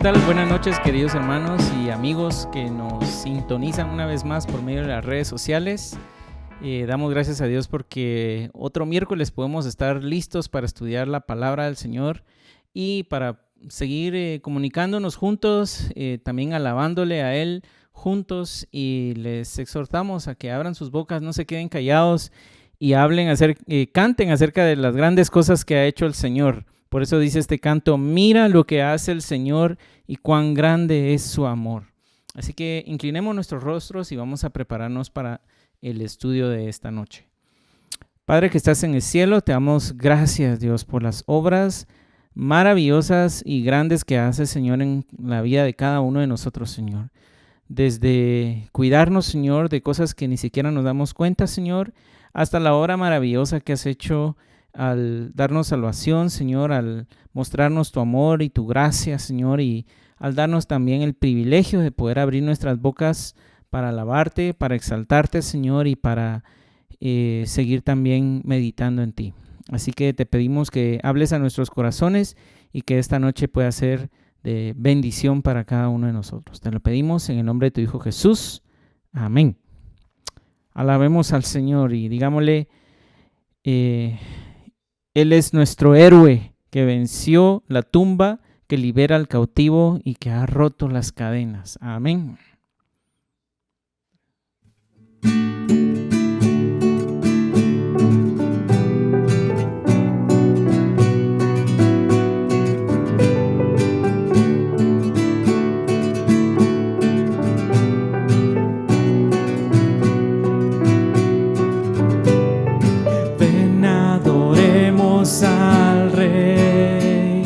tal? Buenas noches, queridos hermanos y amigos que nos sintonizan una vez más por medio de las redes sociales. Damos gracias a Dios porque otro miércoles podemos estar listos para estudiar la palabra del Señor y para seguir comunicándonos juntos, también alabándole a Él juntos, y les exhortamos a que abran sus bocas, no se queden callados y canten acerca de las grandes cosas que ha hecho el Señor. Por eso dice este canto: mira lo que hace el Señor y cuán grande es su amor. Así que inclinemos nuestros rostros y vamos a prepararnos para el estudio de esta noche. Padre que estás en el cielo, te damos gracias, Dios, por las obras maravillosas y grandes que haces, Señor, en la vida de cada uno de nosotros, Señor. Desde cuidarnos, Señor, de cosas que ni siquiera nos damos cuenta, Señor, hasta la obra maravillosa que has hecho al darnos salvación, Señor, al mostrarnos tu amor y tu gracia, Señor, y al darnos también el privilegio de poder abrir nuestras bocas para alabarte, para exaltarte, Señor, y para seguir también meditando en ti. Así que te pedimos que hables a nuestros corazones y que esta noche pueda ser de bendición para cada uno de nosotros. Te lo pedimos en el nombre de tu Hijo Jesús. Amén. Alabemos al Señor y digámosle, Él es nuestro héroe que venció la tumba, que libera al cautivo y que ha roto las cadenas. Amén. Al Rey,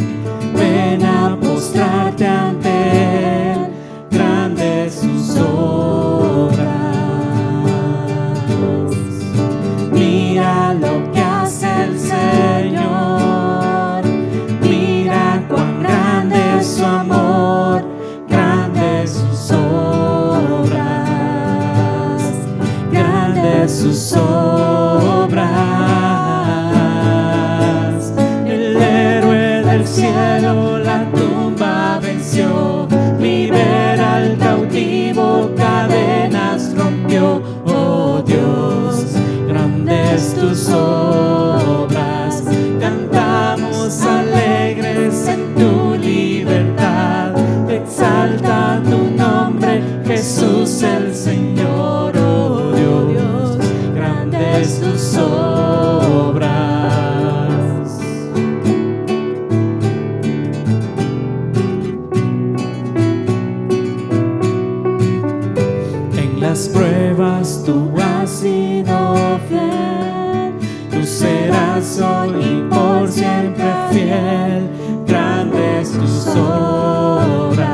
ven a postrarte ante Él, grandes sus obras. Mira lo que hace el Señor, mira cuán grande es su amor, grandes sus obras, grandes sus obras. Cielo la tumba venció, libera al cautivo, cadenas rompió. Oh Dios, grandes tus obras, cantamos alegres en tu libertad, exalta tu nombre, Jesús el Señor. Oh Dios, grandes tus obras. Las pruebas tú has sido fiel, tú serás hoy y por siempre fiel, grandes tus obras.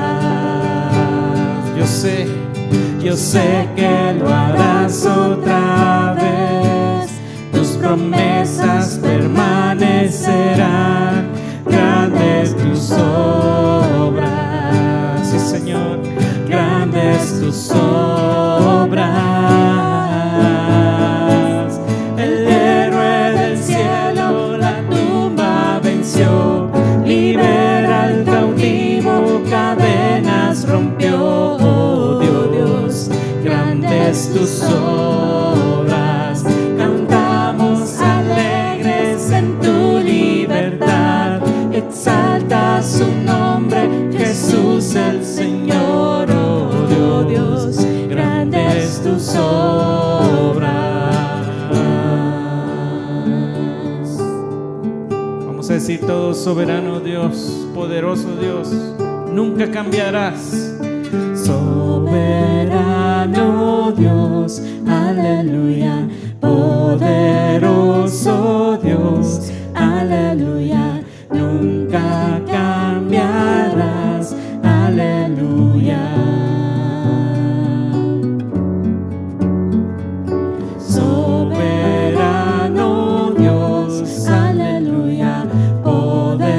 Yo sé que lo harás otra vez, tus promesas permanecerán, grandes tus obras. Sí, Señor, grandes tus obras. El héroe del cielo la tumba venció, libera al cautivo, cadenas rompió. Oh Dios, grandes tus obras, cantamos alegres en tu libertad, exalta su nombre, Jesús el Señor. Oh Dios, grandes tus obras. Vamos a decir todos: soberano Dios, poderoso Dios, nunca cambiarás. Soberano Dios, aleluya, poderoso Dios, aleluya, nunca cambiarás, aleluya. Soberano Dios, aleluya, poderoso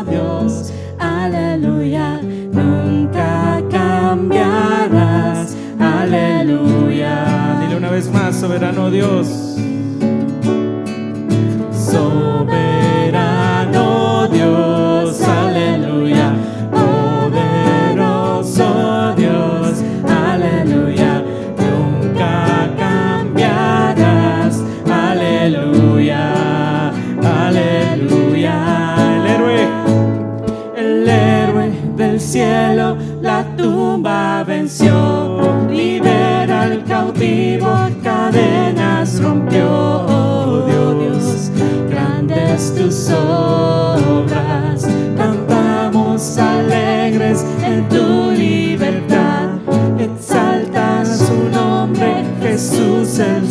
Dios, aleluya, nunca cambiarás, aleluya. Dile una vez más: soberano Dios. Soberano Dios, aleluya,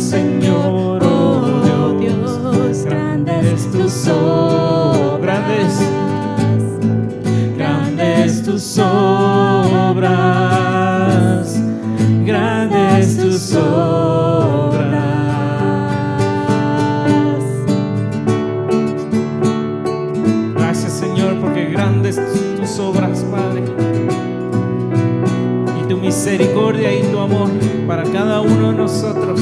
Señor, oh Dios, grandes tus obras, grandes tus obras, grandes tus obras. Gracias, Señor, porque grandes tus obras, Padre, y tu misericordia y tu amor para cada uno de nosotros.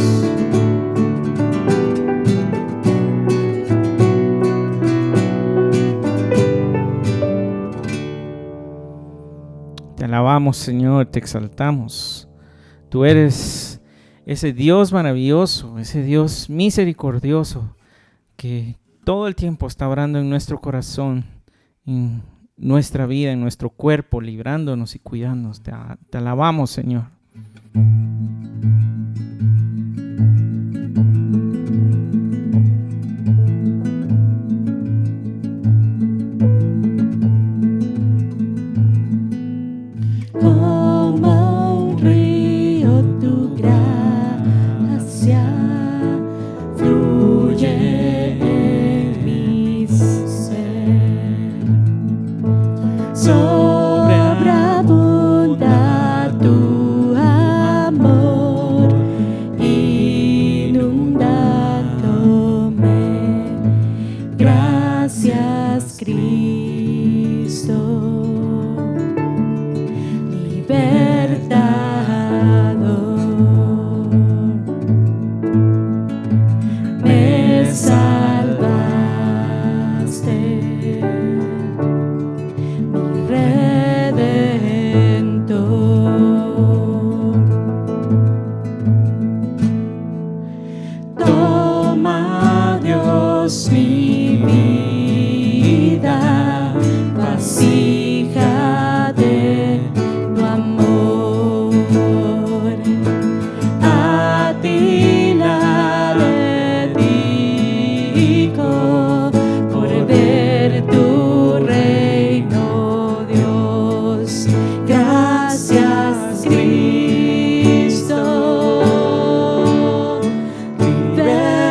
Te alabamos, Señor, te exaltamos. Tú eres ese Dios maravilloso, ese Dios misericordioso que todo el tiempo está obrando en nuestro corazón, en nuestra vida, en nuestro cuerpo, librándonos y cuidándonos. Te alabamos, Señor. Como un río tu gracia fluye en mi ser. Sobreabunda tu amor, inundándome. Gracias, Cristo. Me salvaste, mi Redentor. Toma, Dios, mi vida, vasija de tu amor. A ti la dedico por ver tu reino, Dios. Gracias, Cristo, libertador.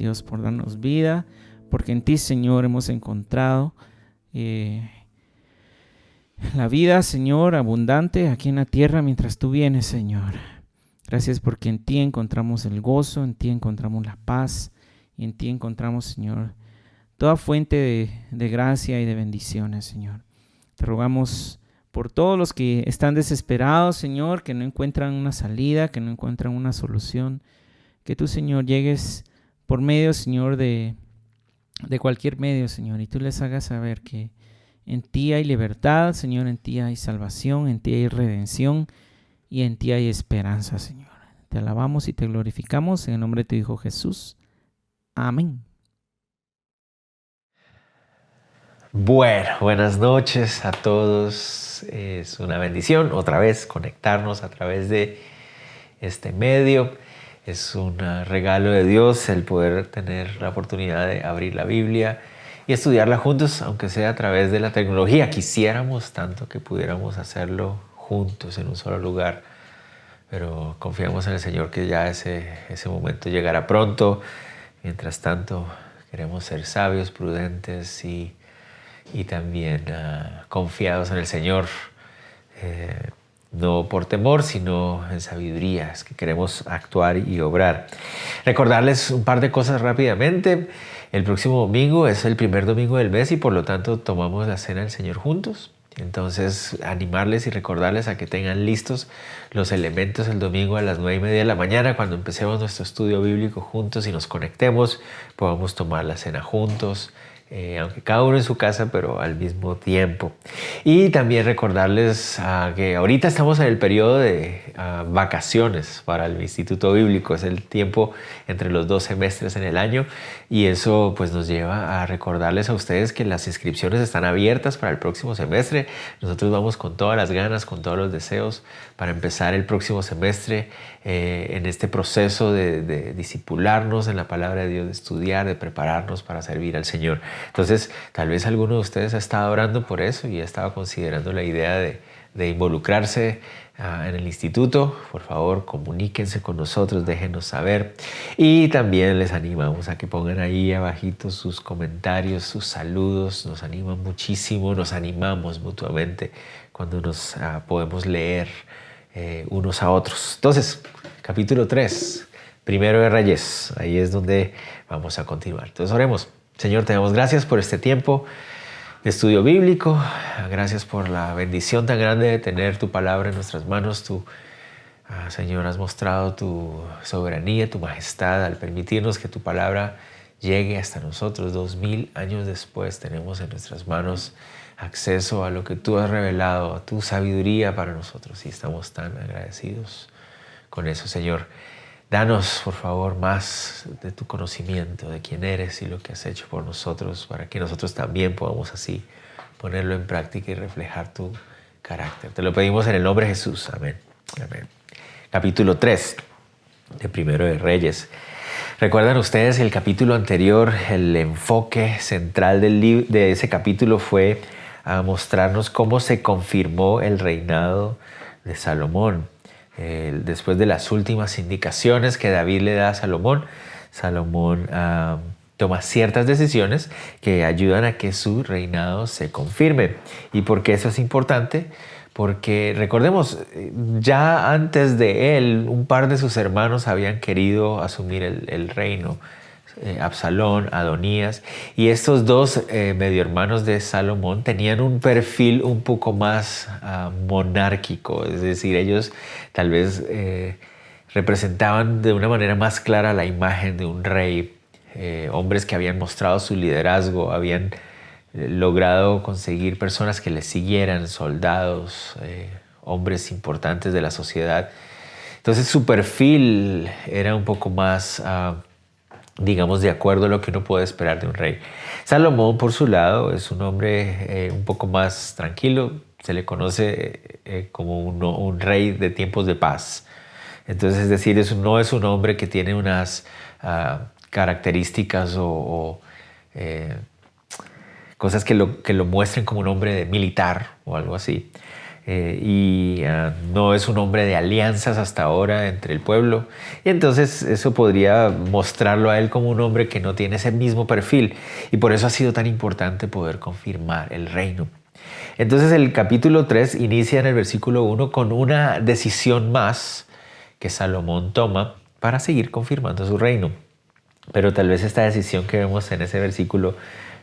Dios, por darnos vida, porque en ti, Señor, hemos encontrado la vida, Señor, abundante aquí en la tierra mientras tú vienes, Señor. Gracias porque en ti encontramos el gozo, en ti encontramos la paz y en ti encontramos, Señor, toda fuente de gracia y de bendiciones, Señor. Te rogamos por todos los que están desesperados, Señor, que no encuentran una salida, que no encuentran una solución. Que tú, Señor, llegues por medio, Señor, de cualquier medio, Señor, y tú les hagas saber que en ti hay libertad, Señor, en ti hay salvación, en ti hay redención y en ti hay esperanza, Señor. Te alabamos y te glorificamos en el nombre de tu Hijo Jesús. Amén. Bueno, buenas noches a todos. Es una bendición otra vez conectarnos a través de este medio. Es un regalo de Dios el poder tener la oportunidad de abrir la Biblia y estudiarla juntos, aunque sea a través de la tecnología. Quisiéramos tanto que pudiéramos hacerlo juntos en un solo lugar, pero confiamos en el Señor que ya ese momento llegará pronto. Mientras tanto, queremos ser sabios, prudentes y también confiados en el Señor, no por temor, sino en sabiduría. Es que queremos actuar y obrar. Recordarles un par de cosas rápidamente. El próximo domingo es el primer domingo del mes y por lo tanto tomamos la cena del Señor juntos. Entonces, animarles y recordarles a que tengan listos los elementos el domingo a las 9:30 de la mañana, cuando empecemos nuestro estudio bíblico juntos y nos conectemos, podamos tomar la cena juntos, aunque cada uno en su casa, pero al mismo tiempo. Y también recordarles que ahorita estamos en el periodo de vacaciones para el Instituto Bíblico. Es el tiempo entre los 2 semestres en el año y eso pues nos lleva a recordarles a ustedes que las inscripciones están abiertas para el próximo semestre. Nosotros vamos con todas las ganas, con todos los deseos para empezar el próximo semestre en este proceso de discipularnos en la palabra de Dios, de estudiar, de prepararnos para servir al Señor. Entonces, tal vez alguno de ustedes ha estado orando por eso y ha estado considerando la idea de involucrarse en el instituto. Por favor, comuníquense con nosotros, déjenos saber. Y también les animamos a que pongan ahí abajito sus comentarios, sus saludos. Nos animan muchísimo, nos animamos mutuamente cuando nos podemos leer unos a otros. Entonces, capítulo 3, Primero de Reyes. Ahí es donde vamos a continuar. Entonces, oremos. Señor, te damos gracias por este tiempo de estudio bíblico. Gracias por la bendición tan grande de tener tu palabra en nuestras manos. Tú, Señor, has mostrado tu soberanía, tu majestad al permitirnos que tu palabra llegue hasta nosotros. 2000 años después tenemos en nuestras manos acceso a lo que tú has revelado, a tu sabiduría para nosotros y estamos tan agradecidos con eso, Señor. Danos, por favor, más de tu conocimiento, de quién eres y lo que has hecho por nosotros, para que nosotros también podamos así ponerlo en práctica y reflejar tu carácter. Te lo pedimos en el nombre de Jesús. Amén. Amén. Capítulo 3 de Primero de Reyes. ¿Recuerdan ustedes el capítulo anterior? El enfoque central de ese capítulo fue a mostrarnos cómo se confirmó el reinado de Salomón. Después de las últimas indicaciones que David le da a Salomón, toma ciertas decisiones que ayudan a que su reinado se confirme. ¿Y por qué eso es importante? Porque recordemos, ya antes de él, un par de sus hermanos habían querido asumir el reino. Absalón, Adonías, y estos dos medio hermanos de Salomón tenían un perfil un poco más monárquico, es decir, ellos tal vez representaban de una manera más clara la imagen de un rey, hombres que habían mostrado su liderazgo, habían logrado conseguir personas que les siguieran, soldados, hombres importantes de la sociedad. Entonces su perfil era un poco más digamos, de acuerdo a lo que uno puede esperar de un rey. Salomón, por su lado, es un hombre un poco más tranquilo. Se le conoce como un rey de tiempos de paz. Entonces, es decir, no es un hombre que tiene unas características o cosas que lo muestren como un hombre militar o algo así. no es un hombre de alianzas hasta ahora entre el pueblo. Y entonces eso podría mostrarlo a él como un hombre que no tiene ese mismo perfil. Y por eso ha sido tan importante poder confirmar el reino. Entonces el capítulo 3 inicia en el versículo 1 con una decisión más que Salomón toma para seguir confirmando su reino. Pero tal vez esta decisión que vemos en ese versículo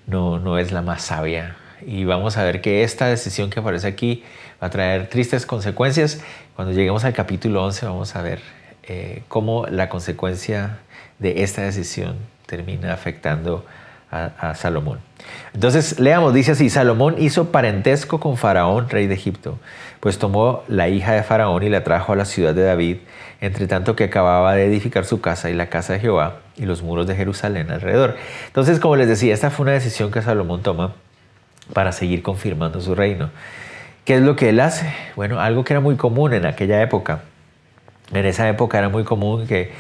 no es la más sabia. Y vamos a ver que esta decisión que aparece aquí va a traer tristes consecuencias. Cuando lleguemos al capítulo 11 vamos a ver cómo la consecuencia de esta decisión termina afectando a Salomón. Entonces leamos, dice así: Salomón hizo parentesco con Faraón, rey de Egipto, pues tomó la hija de Faraón y la trajo a la ciudad de David, entre tanto que acababa de edificar su casa y la casa de Jehová y los muros de Jerusalén alrededor. Entonces, como les decía, esta fue una decisión que Salomón toma para seguir confirmando su reino. ¿Qué es lo que él hace? Bueno, algo que era muy común en aquella época. En esa época era muy común que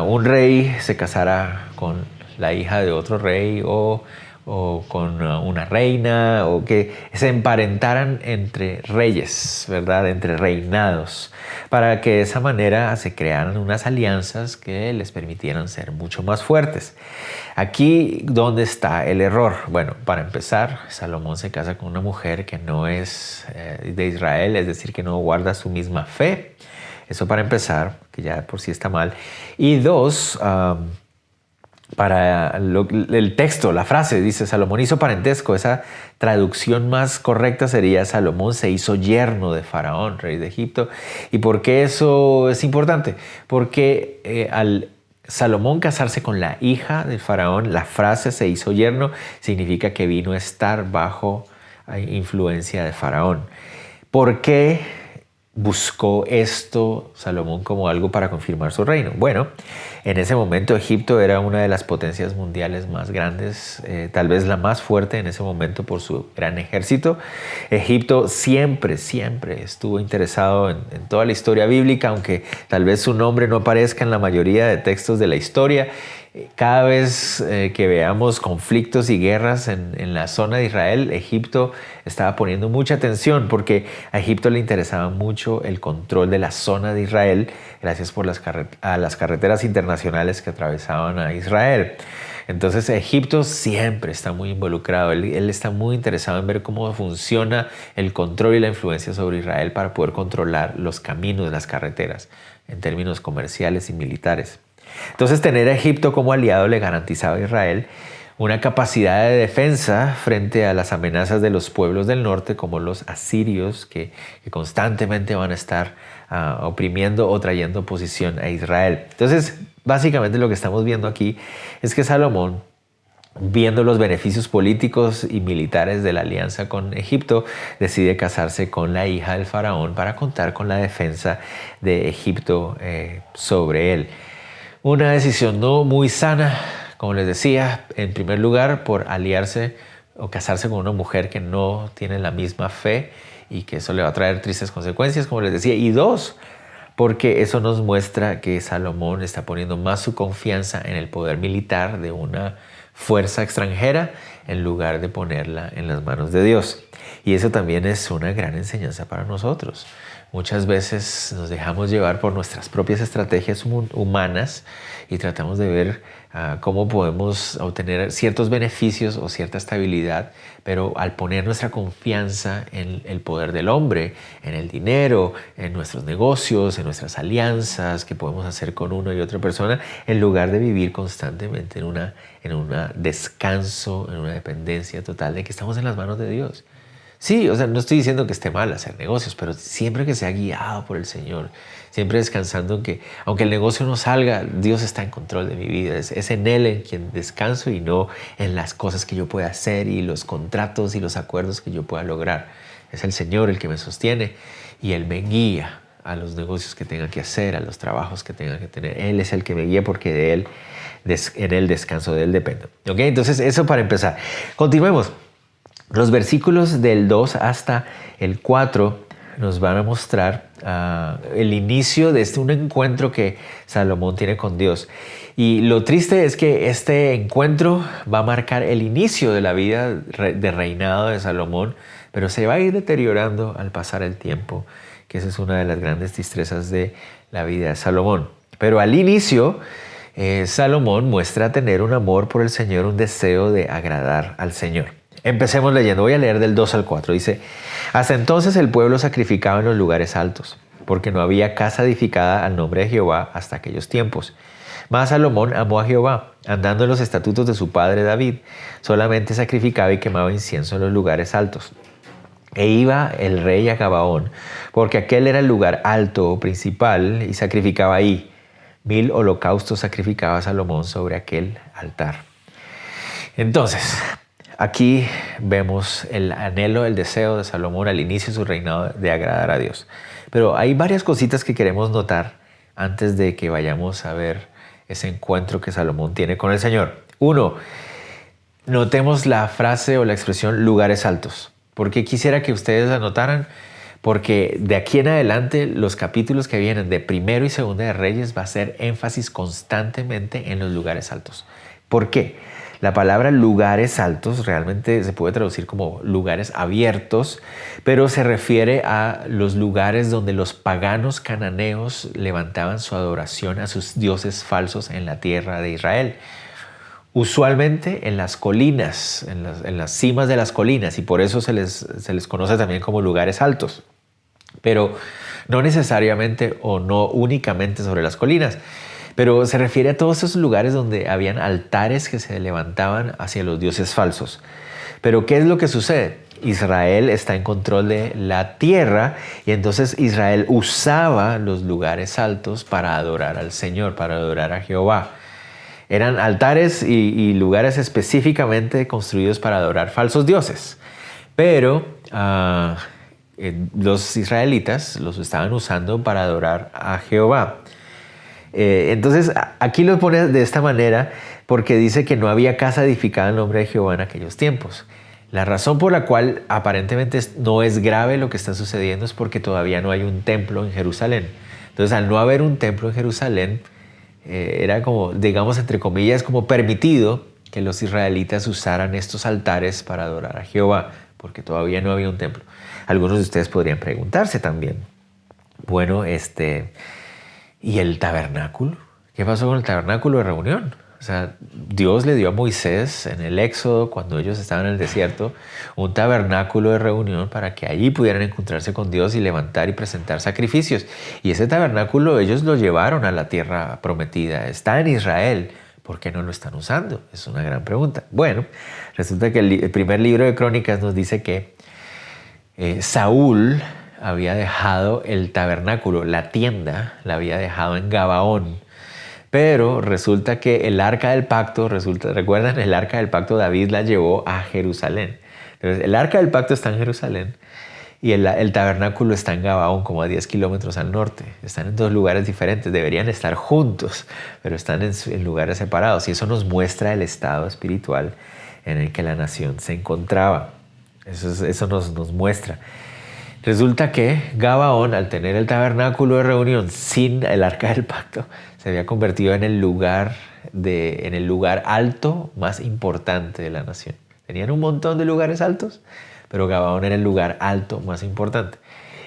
un rey se casara con la hija de otro rey o con una reina, o que se emparentaran entre reyes, ¿verdad? Entre reinados, para que de esa manera se crearan unas alianzas que les permitieran ser mucho más fuertes. Aquí, ¿dónde está el error? Bueno, para empezar, Salomón se casa con una mujer que no es de Israel, es decir, que no guarda su misma fe. Eso para empezar, que ya por sí está mal. Y dos, para el texto, la frase dice: Salomón hizo parentesco. Esa traducción más correcta sería: Salomón se hizo yerno de Faraón, rey de Egipto. ¿Y por qué eso es importante? Porque al Salomón casarse con la hija del Faraón, la frase se hizo yerno significa que vino a estar bajo influencia de Faraón. ¿Por qué buscó esto Salomón como algo para confirmar su reino? Bueno, en ese momento Egipto era una de las potencias mundiales más grandes, tal vez la más fuerte en ese momento por su gran ejército. Egipto siempre estuvo interesado en toda la historia bíblica, aunque tal vez su nombre no aparezca en la mayoría de textos de la historia. Cada vez que veamos conflictos y guerras en la zona de Israel, Egipto estaba poniendo mucha atención, porque a Egipto le interesaba mucho el control de la zona de Israel, gracias por las carreteras internacionales que atravesaban a Israel. Entonces Egipto siempre está muy involucrado, él está muy interesado en ver cómo funciona el control y la influencia sobre Israel para poder controlar los caminos, las carreteras, en términos comerciales y militares. Entonces, tener a Egipto como aliado le garantizaba a Israel una capacidad de defensa frente a las amenazas de los pueblos del norte, como los asirios, que constantemente van a estar oprimiendo o trayendo oposición a Israel. Entonces, básicamente lo que estamos viendo aquí es que Salomón, viendo los beneficios políticos y militares de la alianza con Egipto, decide casarse con la hija del faraón para contar con la defensa de Egipto sobre él. Una decisión no muy sana, como les decía, en primer lugar por aliarse o casarse con una mujer que no tiene la misma fe y que eso le va a traer tristes consecuencias, como les decía. Y dos, porque eso nos muestra que Salomón está poniendo más su confianza en el poder militar de una fuerza extranjera en lugar de ponerla en las manos de Dios. Y eso también es una gran enseñanza para nosotros. Muchas veces nos dejamos llevar por nuestras propias estrategias humanas y tratamos de ver cómo podemos obtener ciertos beneficios o cierta estabilidad, pero al poner nuestra confianza en el poder del hombre, en el dinero, en nuestros negocios, en nuestras alianzas que podemos hacer con una y otra persona, en lugar de vivir constantemente en un descanso, en una dependencia total de que estamos en las manos de Dios. Sí, o sea, no estoy diciendo que esté mal hacer negocios, pero siempre que sea guiado por el Señor, siempre descansando en que, aunque el negocio no salga, Dios está en control de mi vida. Es en Él en quien descanso y no en las cosas que yo pueda hacer y los contratos y los acuerdos que yo pueda lograr. Es el Señor el que me sostiene y Él me guía a los negocios que tenga que hacer, a los trabajos que tenga que tener. Él es el que me guía porque de Él, en el descanso de Él depende. ¿Ok? Entonces, eso para empezar. Continuemos. Los versículos del 2 hasta el 4 nos van a mostrar el inicio de un encuentro que Salomón tiene con Dios. Y lo triste es que este encuentro va a marcar el inicio de la vida de reinado de Salomón pero se va a ir deteriorando al pasar el tiempo, que esa es una de las grandes destrezas de la vida de Salomón. Pero al inicio, Salomón muestra tener un amor por el Señor, un deseo de agradar al Señor. Empecemos leyendo, voy a leer del 2 al 4. Dice, hasta entonces el pueblo sacrificaba en los lugares altos, porque no había casa edificada al nombre de Jehová hasta aquellos tiempos. Mas Salomón amó a Jehová, andando en los estatutos de su padre David. Solamente sacrificaba y quemaba incienso en los lugares altos. E iba el rey a Gabaón, porque aquel era el lugar alto principal, y sacrificaba ahí. 1000 holocaustos sacrificaba Salomón sobre aquel altar. Entonces, aquí vemos el anhelo, el deseo de Salomón al inicio de su reinado de agradar a Dios. Pero hay varias cositas que queremos notar antes de que vayamos a ver ese encuentro que Salomón tiene con el Señor. 1. Notemos la frase o la expresión lugares altos. ¿Por qué quisiera que ustedes la notaran? Porque de aquí en adelante los capítulos que vienen de Primero y Segunda de Reyes va a ser énfasis constantemente en los lugares altos. ¿Por qué? La palabra lugares altos realmente se puede traducir como lugares abiertos, pero se refiere a los lugares donde los paganos cananeos levantaban su adoración a sus dioses falsos en la tierra de Israel. Usualmente en las colinas, en las cimas de las colinas, y por eso se les conoce también como lugares altos. Pero no necesariamente o no únicamente sobre las colinas, pero se refiere a todos esos lugares donde habían altares que se levantaban hacia los dioses falsos. Pero ¿qué es lo que sucede? Israel está en control de la tierra y entonces Israel usaba los lugares altos para adorar al Señor, para adorar a Jehová. Eran altares y lugares específicamente construidos para adorar falsos dioses. Pero los israelitas los estaban usando para adorar a Jehová. Entonces aquí lo pone de esta manera porque dice que no había casa edificada en nombre de Jehová en aquellos tiempos. La razón por la cual aparentemente no es grave lo que está sucediendo es porque todavía no hay un templo en Jerusalén. Entonces al no haber un templo en Jerusalén, era como, digamos entre comillas, como permitido que los israelitas usaran estos altares para adorar a Jehová, porque todavía no había un templo. Algunos de ustedes podrían preguntarse también, bueno, ¿y el tabernáculo? ¿Qué pasó con el tabernáculo de reunión? O sea, Dios le dio a Moisés en el Éxodo, cuando ellos estaban en el desierto, un tabernáculo de reunión para que allí pudieran encontrarse con Dios y levantar y presentar sacrificios. Y ese tabernáculo ellos lo llevaron a la tierra prometida. Está en Israel. ¿Por qué no lo están usando? Es una gran pregunta. Bueno, resulta que el primer libro de Crónicas nos dice que Saúl había dejado el tabernáculo, la tienda, la había dejado en Gabaón. Pero resulta que el arca del pacto, ¿recuerdan? El arca del pacto David la llevó a Jerusalén. Entonces, el arca del pacto está en Jerusalén y el tabernáculo está en Gabaón, como a 10 kilómetros al norte. Están en dos lugares diferentes, deberían estar juntos, pero están en lugares separados. Y eso nos muestra el estado espiritual en el que la nación se encontraba. Eso nos muestra. Resulta que Gabaón, al tener el tabernáculo de reunión sin el arca del pacto, se había convertido en el lugar alto más importante de la nación. Tenían un montón de lugares altos, pero Gabaón era el lugar alto más importante.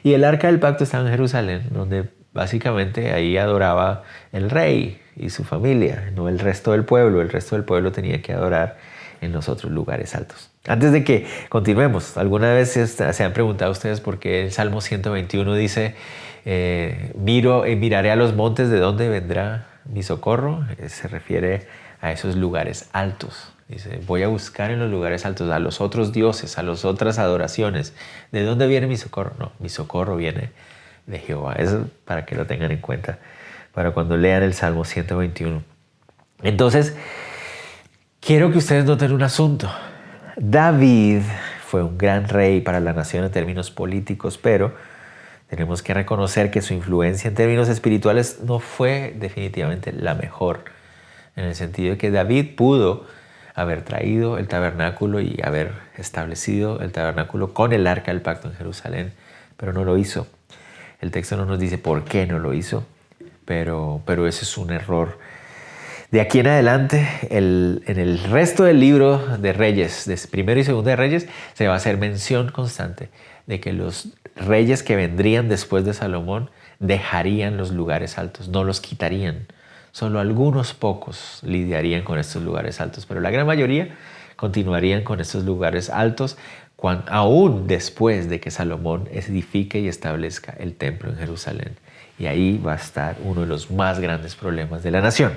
Y el arca del pacto estaba en Jerusalén, donde básicamente ahí adoraba el rey y su familia, no el resto del pueblo. El resto del pueblo tenía que adorar en los otros lugares altos. Antes de que continuemos, ¿alguna vez se han preguntado ustedes por qué el Salmo 121 dice miraré a los montes de dónde vendrá mi socorro? Se refiere a esos lugares altos. Dice, voy a buscar en los lugares altos a los otros dioses, a las otras adoraciones. ¿De dónde viene mi socorro? No, mi socorro viene de Jehová. Eso para que lo tengan en cuenta para cuando lean el Salmo 121. Entonces, quiero que ustedes noten un asunto. David fue un gran rey para la nación en términos políticos, pero tenemos que reconocer que su influencia en términos espirituales no fue definitivamente la mejor, en el sentido de que David pudo haber traído el tabernáculo y haber establecido el tabernáculo con el arca del pacto en Jerusalén, pero no lo hizo. El texto no nos dice por qué no lo hizo, pero ese es un error. De aquí en adelante, en el resto del libro de Reyes, de primero y segundo de Reyes, se va a hacer mención constante de que los reyes que vendrían después de Salomón dejarían los lugares altos, no los quitarían. Solo algunos pocos lidiarían con estos lugares altos, pero la gran mayoría continuarían con estos lugares altos aún después de que Salomón edifique y establezca el templo en Jerusalén. Y ahí va a estar uno de los más grandes problemas de la nación.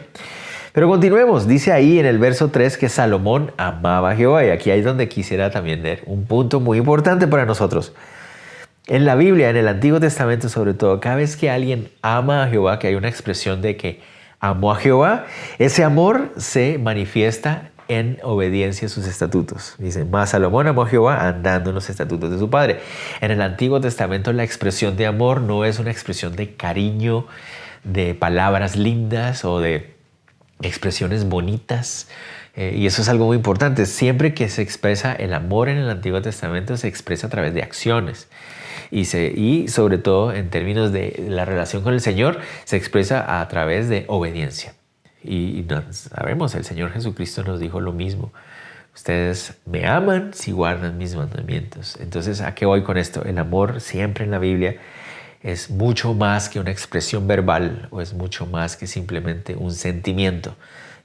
Pero continuemos, dice ahí en el verso 3 que Salomón amaba a Jehová, y aquí es donde quisiera también ver un punto muy importante para nosotros. En la Biblia, en el Antiguo Testamento sobre todo, cada vez que alguien ama a Jehová, que hay una expresión de que amó a Jehová, ese amor se manifiesta en obediencia a sus estatutos. Dice, mas Salomón amó a Jehová andando en los estatutos de su padre. En el Antiguo Testamento la expresión de amor no es una expresión de cariño, de palabras lindas o de expresiones bonitas, y eso es algo muy importante. Siempre que se expresa el amor en el Antiguo Testamento se expresa a través de acciones y sobre todo en términos de la relación con el Señor se expresa a través de obediencia. Y sabemos, el Señor Jesucristo nos dijo lo mismo: ustedes me aman si guardan mis mandamientos. Entonces, ¿a qué voy con esto? El amor siempre en la Biblia es mucho más que una expresión verbal, o es mucho más que simplemente un sentimiento.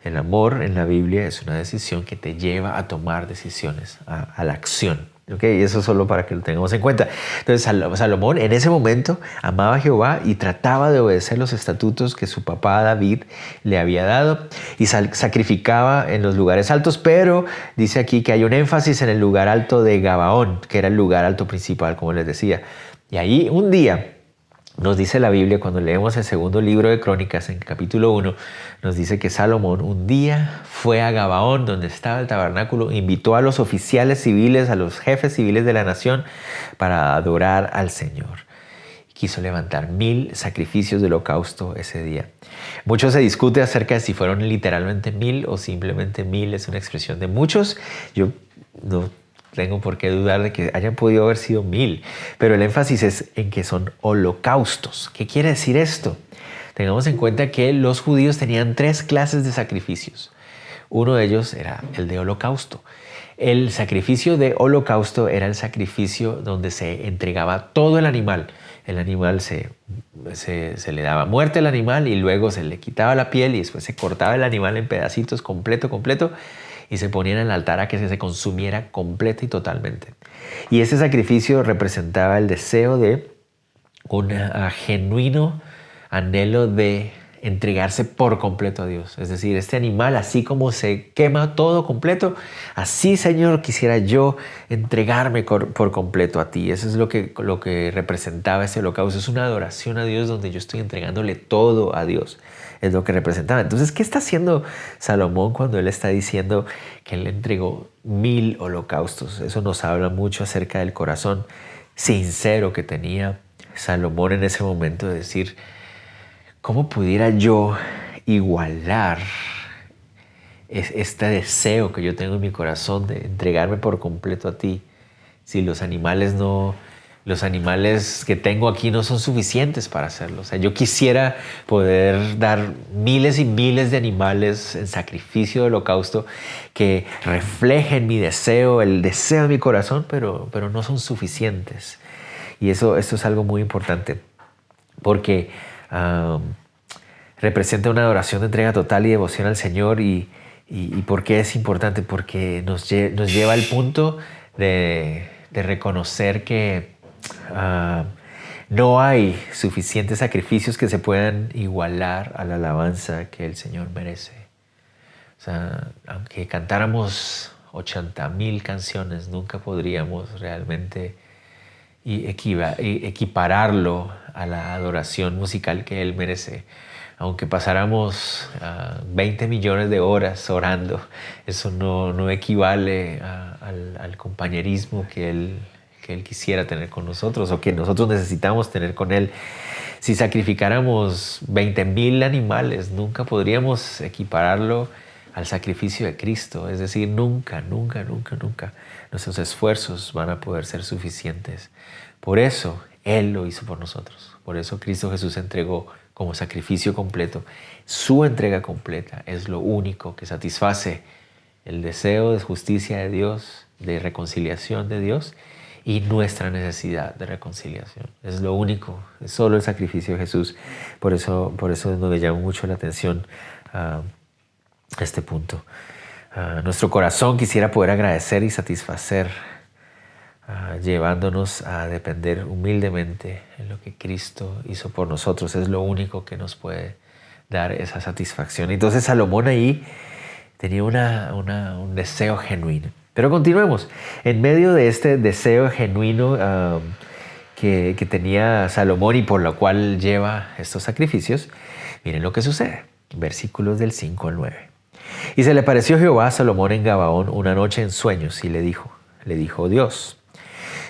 El amor en la Biblia es una decisión que te lleva a tomar decisiones, a la acción. ¿Okay? Y eso solo para que lo tengamos en cuenta. Entonces Salomón en ese momento amaba a Jehová y trataba de obedecer los estatutos que su papá David le había dado, y sacrificaba en los lugares altos, pero dice aquí que hay un énfasis en el lugar alto de Gabaón, que era el lugar alto principal, como les decía. Y ahí un día nos dice la Biblia, cuando leemos el segundo libro de Crónicas, en capítulo 1, nos dice que Salomón un día fue a Gabaón, donde estaba el tabernáculo, invitó a los oficiales civiles, a los jefes civiles de la nación, para adorar al Señor. Quiso levantar 1000 sacrificios de holocausto ese día. Mucho se discute acerca de si fueron literalmente 1000 o simplemente 1000 es una expresión de muchos. Yo no tengo por qué dudar de que hayan podido haber sido 1000, pero el énfasis es en que son holocaustos. ¿Qué quiere decir esto? Tengamos en cuenta que los judíos tenían 3 clases de sacrificios. Uno de ellos era el de holocausto. El sacrificio de holocausto era el sacrificio donde se entregaba todo el animal. El animal se le daba muerte al animal, y luego se le quitaba la piel, y después se cortaba el animal en pedacitos completo, y se ponía en el altar a que se consumiera completa y totalmente. Y ese sacrificio representaba el deseo de un genuino anhelo de entregarse por completo a Dios. Es decir, este animal, así como se quema todo completo, así, Señor, quisiera yo entregarme por completo a ti. Eso es lo que representaba ese holocausto. Es una adoración a Dios donde yo estoy entregándole todo a Dios. Es lo que representaba. Entonces, ¿qué está haciendo Salomón cuando él está diciendo que él entregó 1000 holocaustos? Eso nos habla mucho acerca del corazón sincero que tenía Salomón en ese momento, de decir, ¿cómo pudiera yo igualar este deseo que yo tengo en mi corazón de entregarme por completo a ti, si los animales que tengo aquí no son suficientes para hacerlo? O sea, yo quisiera poder dar miles y miles de animales en sacrificio de holocausto que reflejen mi deseo, el deseo de mi corazón, pero no son suficientes. Y esto es algo muy importante, porque representa una adoración de entrega total y devoción al Señor. ¿Y por qué es importante? Porque nos lleva al punto de reconocer que no hay suficientes sacrificios que se puedan igualar a la alabanza que el Señor merece. O sea, aunque cantáramos 80,000 canciones, nunca podríamos realmente equipararlo a la adoración musical que Él merece. Aunque pasáramos 20 millones de horas orando, eso no equivale al compañerismo que Él quisiera tener con nosotros, o que nosotros necesitamos tener con Él. Si sacrificáramos 20,000 animales, nunca podríamos equipararlo al sacrificio de Cristo. Es decir, nunca nuestros esfuerzos van a poder ser suficientes. Por eso Él lo hizo por nosotros. Por eso Cristo Jesús se entregó como sacrificio completo. Su entrega completa es lo único que satisface el deseo de justicia de Dios, de reconciliación de Dios y nuestra necesidad de reconciliación. Es lo único, es solo el sacrificio de Jesús. Por eso nos llama mucho la atención este punto. Nuestro corazón quisiera poder agradecer y satisfacer, llevándonos a depender humildemente en lo que Cristo hizo por nosotros. Es lo único que nos puede dar esa satisfacción. Entonces Salomón ahí tenía un deseo genuino. Pero continuemos. En medio de este deseo genuino que tenía Salomón y por lo cual lleva estos sacrificios, miren lo que sucede. Versículos del 5 al 9. Y se le apareció Jehová a Salomón en Gabaón una noche en sueños y le dijo Dios,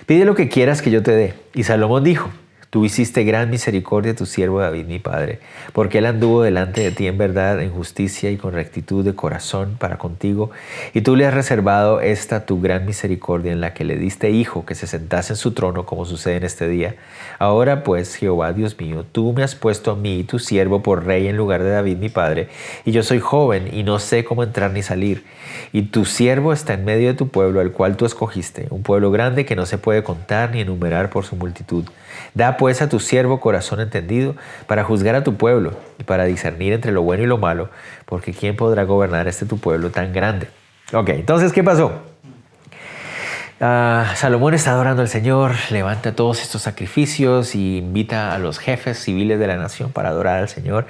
pide lo que quieras que yo te dé. Y Salomón dijo, tú hiciste gran misericordia a tu siervo David, mi padre, porque él anduvo delante de ti en verdad, en justicia y con rectitud de corazón para contigo. Y tú le has reservado esta tu gran misericordia en la que le diste hijo que se sentase en su trono, como sucede en este día. Ahora pues, Jehová Dios mío, tú me has puesto a mí, tu siervo, por rey en lugar de David, mi padre. Y yo soy joven y no sé cómo entrar ni salir. Y tu siervo está en medio de tu pueblo, al cual tú escogiste, un pueblo grande que no se puede contar ni enumerar por su multitud. Da pues a tu siervo corazón entendido para juzgar a tu pueblo y para discernir entre lo bueno y lo malo, porque ¿quién podrá gobernar tu pueblo tan grande? Ok, entonces, ¿qué pasó? Salomón está adorando al Señor, levanta todos estos sacrificios y invita a los jefes civiles de la nación para adorar al Señor.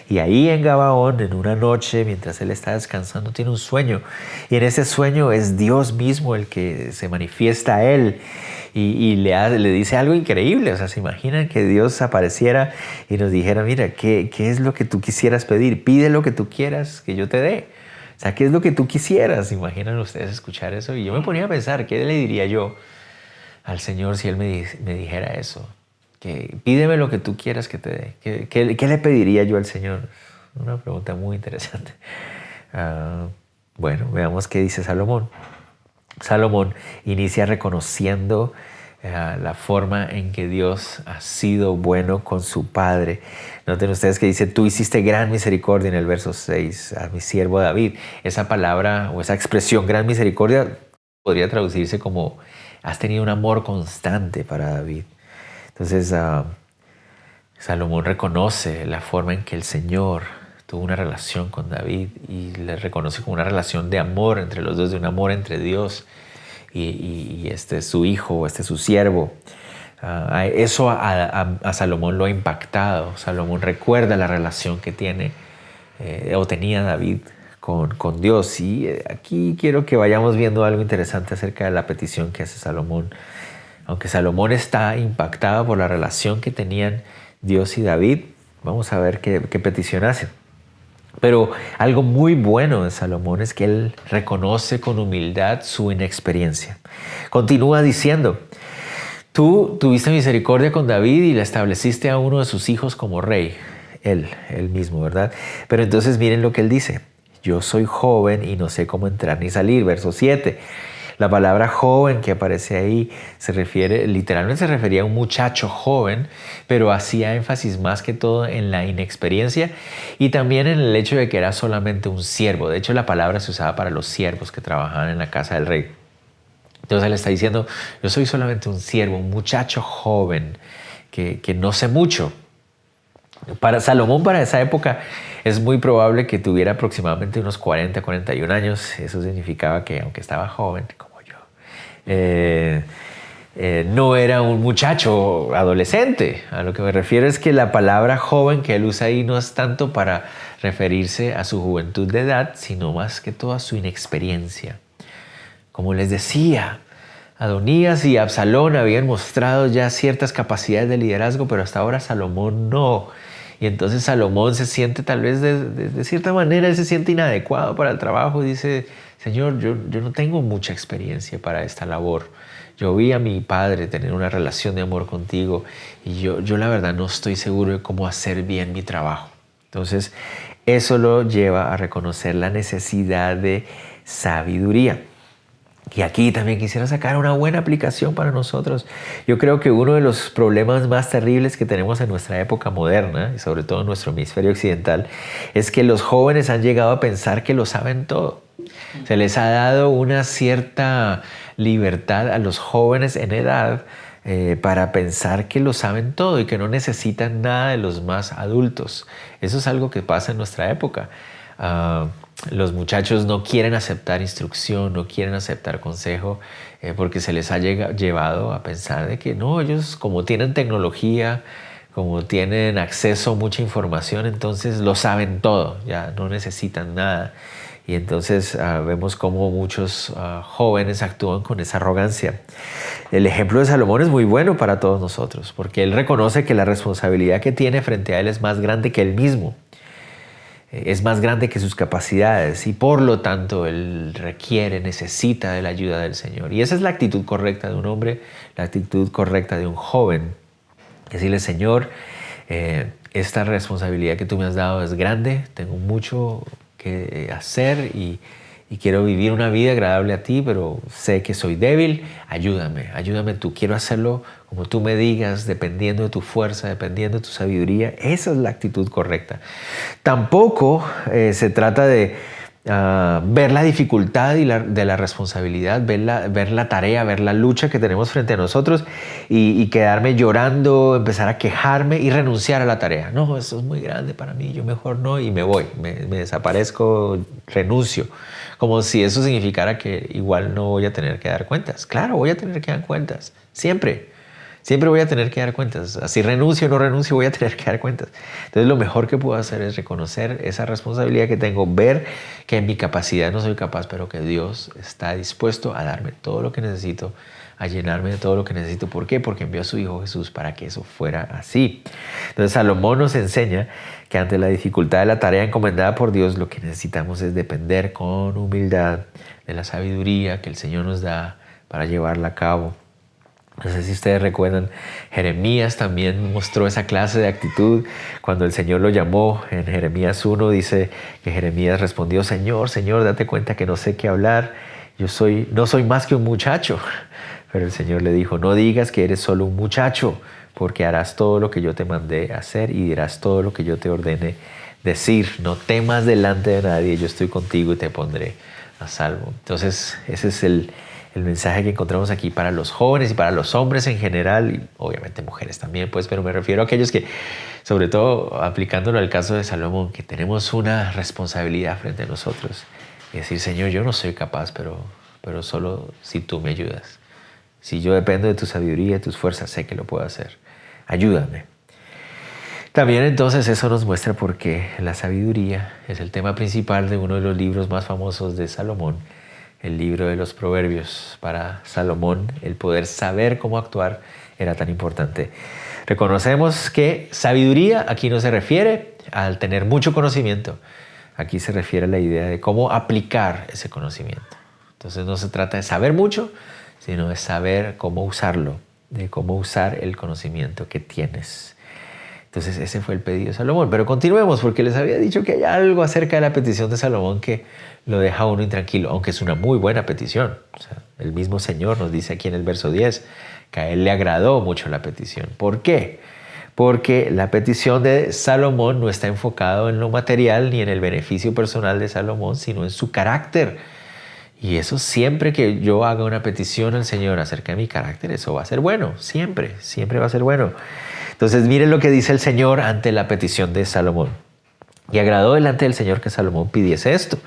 Y ahí en Gabaón, en una noche, mientras él está descansando, tiene un sueño. Y en ese sueño es Dios mismo el que se manifiesta a él y le dice algo increíble. O sea, se imaginan que Dios apareciera y nos dijera, mira, ¿qué es lo que tú quisieras pedir? Pide lo que tú quieras que yo te dé. O sea, ¿qué es lo que tú quisieras? ¿Imaginan ustedes escuchar eso? Y yo me ponía a pensar, ¿qué le diría yo al Señor si Él me dijera eso? Que pídeme lo que tú quieras que te dé. ¿Qué le pediría yo al Señor? Una pregunta muy interesante. Bueno, veamos qué dice Salomón. Salomón inicia reconociendo la forma en que Dios ha sido bueno con su padre. Noten ustedes que dice, tú hiciste gran misericordia en el verso 6 a mi siervo David. Esa palabra o esa expresión, gran misericordia, podría traducirse como, has tenido un amor constante para David. Entonces, Salomón reconoce la forma en que el Señor tuvo una relación con David y le reconoce como una relación de amor entre los dos, de un amor entre Dios y su hijo, su siervo. Eso a Salomón lo ha impactado. Salomón recuerda la relación que tiene o tenía David con Dios. Y aquí quiero que vayamos viendo algo interesante acerca de la petición que hace Salomón. Aunque Salomón está impactado por la relación que tenían Dios y David, vamos a ver qué petición hace. Pero algo muy bueno de Salomón es que él reconoce con humildad su inexperiencia. Continúa diciendo, tú tuviste misericordia con David y le estableciste a uno de sus hijos como rey, él mismo, ¿verdad? Pero entonces miren lo que él dice, yo soy joven y no sé cómo entrar ni salir, verso 7. La palabra joven que aparece ahí literalmente se refería a un muchacho joven, pero hacía énfasis más que todo en la inexperiencia y también en el hecho de que era solamente un siervo. De hecho, la palabra se usaba para los siervos que trabajaban en la casa del rey. Entonces él está diciendo, yo soy solamente un siervo, un muchacho joven que no sé mucho. Para Salomón, para esa época, es muy probable que tuviera aproximadamente unos 40, 41 años. Eso significaba que, aunque estaba joven, como yo, no era un muchacho adolescente. A lo que me refiero es que la palabra joven que él usa ahí no es tanto para referirse a su juventud de edad, sino más que todo a su inexperiencia. Como les decía, Adonías y Absalón habían mostrado ya ciertas capacidades de liderazgo, pero hasta ahora Salomón no. Y entonces Salomón se siente tal vez de cierta manera, él se siente inadecuado para el trabajo y dice, Señor, yo no tengo mucha experiencia para esta labor. Yo vi a mi padre tener una relación de amor contigo y yo la verdad no estoy seguro de cómo hacer bien mi trabajo. Entonces eso lo lleva a reconocer la necesidad de sabiduría. Y aquí también quisiera sacar una buena aplicación para nosotros. Yo creo que uno de los problemas más terribles que tenemos en nuestra época moderna, y sobre todo en nuestro hemisferio occidental, es que los jóvenes han llegado a pensar que lo saben todo. Se les ha dado una cierta libertad a los jóvenes en edad para pensar que lo saben todo y que no necesitan nada de los más adultos. Eso es algo que pasa en nuestra época. Los muchachos no quieren aceptar instrucción, no quieren aceptar consejo, porque se les ha llevado a pensar de que no, ellos como tienen tecnología, como tienen acceso a mucha información, entonces lo saben todo, ya no necesitan nada. Y entonces vemos cómo muchos jóvenes actúan con esa arrogancia. El ejemplo de Salomón es muy bueno para todos nosotros, porque él reconoce que la responsabilidad que tiene frente a él es más grande que él mismo. Es más grande que sus capacidades y por lo tanto él necesita de la ayuda del Señor. Y esa es la actitud correcta de un hombre, la actitud correcta de un joven. Decirle, Señor, esta responsabilidad que tú me has dado es grande, tengo mucho que hacer y quiero vivir una vida agradable a ti, pero sé que soy débil, ayúdame tú, quiero hacerlo como tú me digas, dependiendo de tu fuerza, dependiendo de tu sabiduría. Esa es la actitud correcta. Tampoco se trata de ver la dificultad de la responsabilidad, ver la tarea, ver la lucha que tenemos frente a nosotros y quedarme llorando, empezar a quejarme y renunciar a la tarea. No, eso es muy grande para mí, yo mejor no, y me voy, me desaparezco, renuncio. Como si eso significara que igual no voy a tener que dar cuentas. Claro, voy a tener que dar cuentas, siempre. Siempre voy a tener que dar cuentas. Así renuncio o no renuncio, voy a tener que dar cuentas. Entonces lo mejor que puedo hacer es reconocer esa responsabilidad que tengo, ver que en mi capacidad no soy capaz, pero que Dios está dispuesto a darme todo lo que necesito, a llenarme de todo lo que necesito. ¿Por qué? Porque envió a su Hijo Jesús para que eso fuera así. Entonces Salomón nos enseña que ante la dificultad de la tarea encomendada por Dios, lo que necesitamos es depender con humildad de la sabiduría que el Señor nos da para llevarla a cabo. No sé si ustedes recuerdan, Jeremías también mostró esa clase de actitud cuando el Señor lo llamó. En Jeremías 1 dice que Jeremías respondió, Señor, date cuenta que no sé qué hablar, no soy más que un muchacho. Pero el Señor le dijo, no digas que eres solo un muchacho, porque harás todo lo que yo te mandé hacer y dirás todo lo que yo te ordene decir. No temas delante de nadie, yo estoy contigo y te pondré a salvo. Entonces ese es el mensaje que encontramos aquí para los jóvenes y para los hombres en general, y obviamente mujeres también, pues, pero me refiero a aquellos que, sobre todo aplicándolo al caso de Salomón, que tenemos una responsabilidad frente a nosotros y decir, Señor, yo no soy capaz, pero solo si tú me ayudas. Si yo dependo de tu sabiduría, de tus fuerzas, sé que lo puedo hacer. Ayúdame. También entonces eso nos muestra por qué la sabiduría es el tema principal de uno de los libros más famosos de Salomón, el libro de los Proverbios. Para Salomón, el poder saber cómo actuar era tan importante. Reconocemos que sabiduría aquí no se refiere al tener mucho conocimiento. Aquí se refiere a la idea de cómo aplicar ese conocimiento. Entonces no se trata de saber mucho, sino de saber cómo usarlo, de cómo usar el conocimiento que tienes. Entonces ese fue el pedido de Salomón. Pero continuemos, porque les había dicho que hay algo acerca de la petición de Salomón que lo deja a uno intranquilo, aunque es una muy buena petición. O sea, el mismo Señor nos dice aquí en el verso 10 que a él le agradó mucho la petición. ¿Por qué? Porque la petición de Salomón no está enfocado en lo material ni en el beneficio personal de Salomón, sino en su carácter. Y eso siempre que yo haga una petición al Señor acerca de mi carácter, eso va a ser bueno, siempre va a ser bueno. Entonces miren lo que dice el Señor ante la petición de Salomón. Y agradó delante del Señor que Salomón pidiese esto.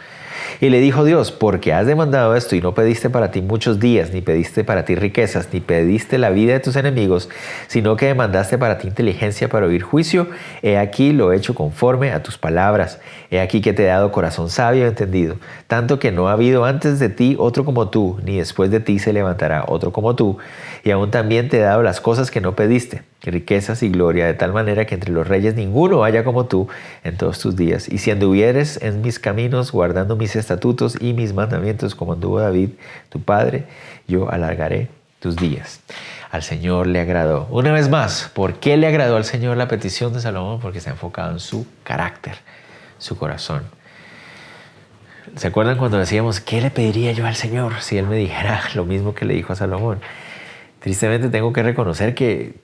Y le dijo Dios, porque has demandado esto y no pediste para ti muchos días, ni pediste para ti riquezas, ni pediste la vida de tus enemigos, sino que demandaste para ti inteligencia para oír juicio, he aquí lo he hecho conforme a tus palabras. He aquí que te he dado corazón sabio y entendido, tanto que no ha habido antes de ti otro como tú, ni después de ti se levantará otro como tú. Y aún también te he dado las cosas que no pediste, riquezas y gloria, de tal manera que entre los reyes ninguno haya como tú en todos tus días. Y si anduvieres en mis caminos, guardando mis estatutos y mis mandamientos, como anduvo David, tu padre, yo alargaré tus días. Al Señor le agradó. Una vez más, ¿por qué le agradó al Señor la petición de Salomón? Porque está enfocado en su carácter, su corazón. ¿Se acuerdan cuando decíamos, qué le pediría yo al Señor si Él me dijera lo mismo que le dijo a Salomón? Tristemente tengo que reconocer que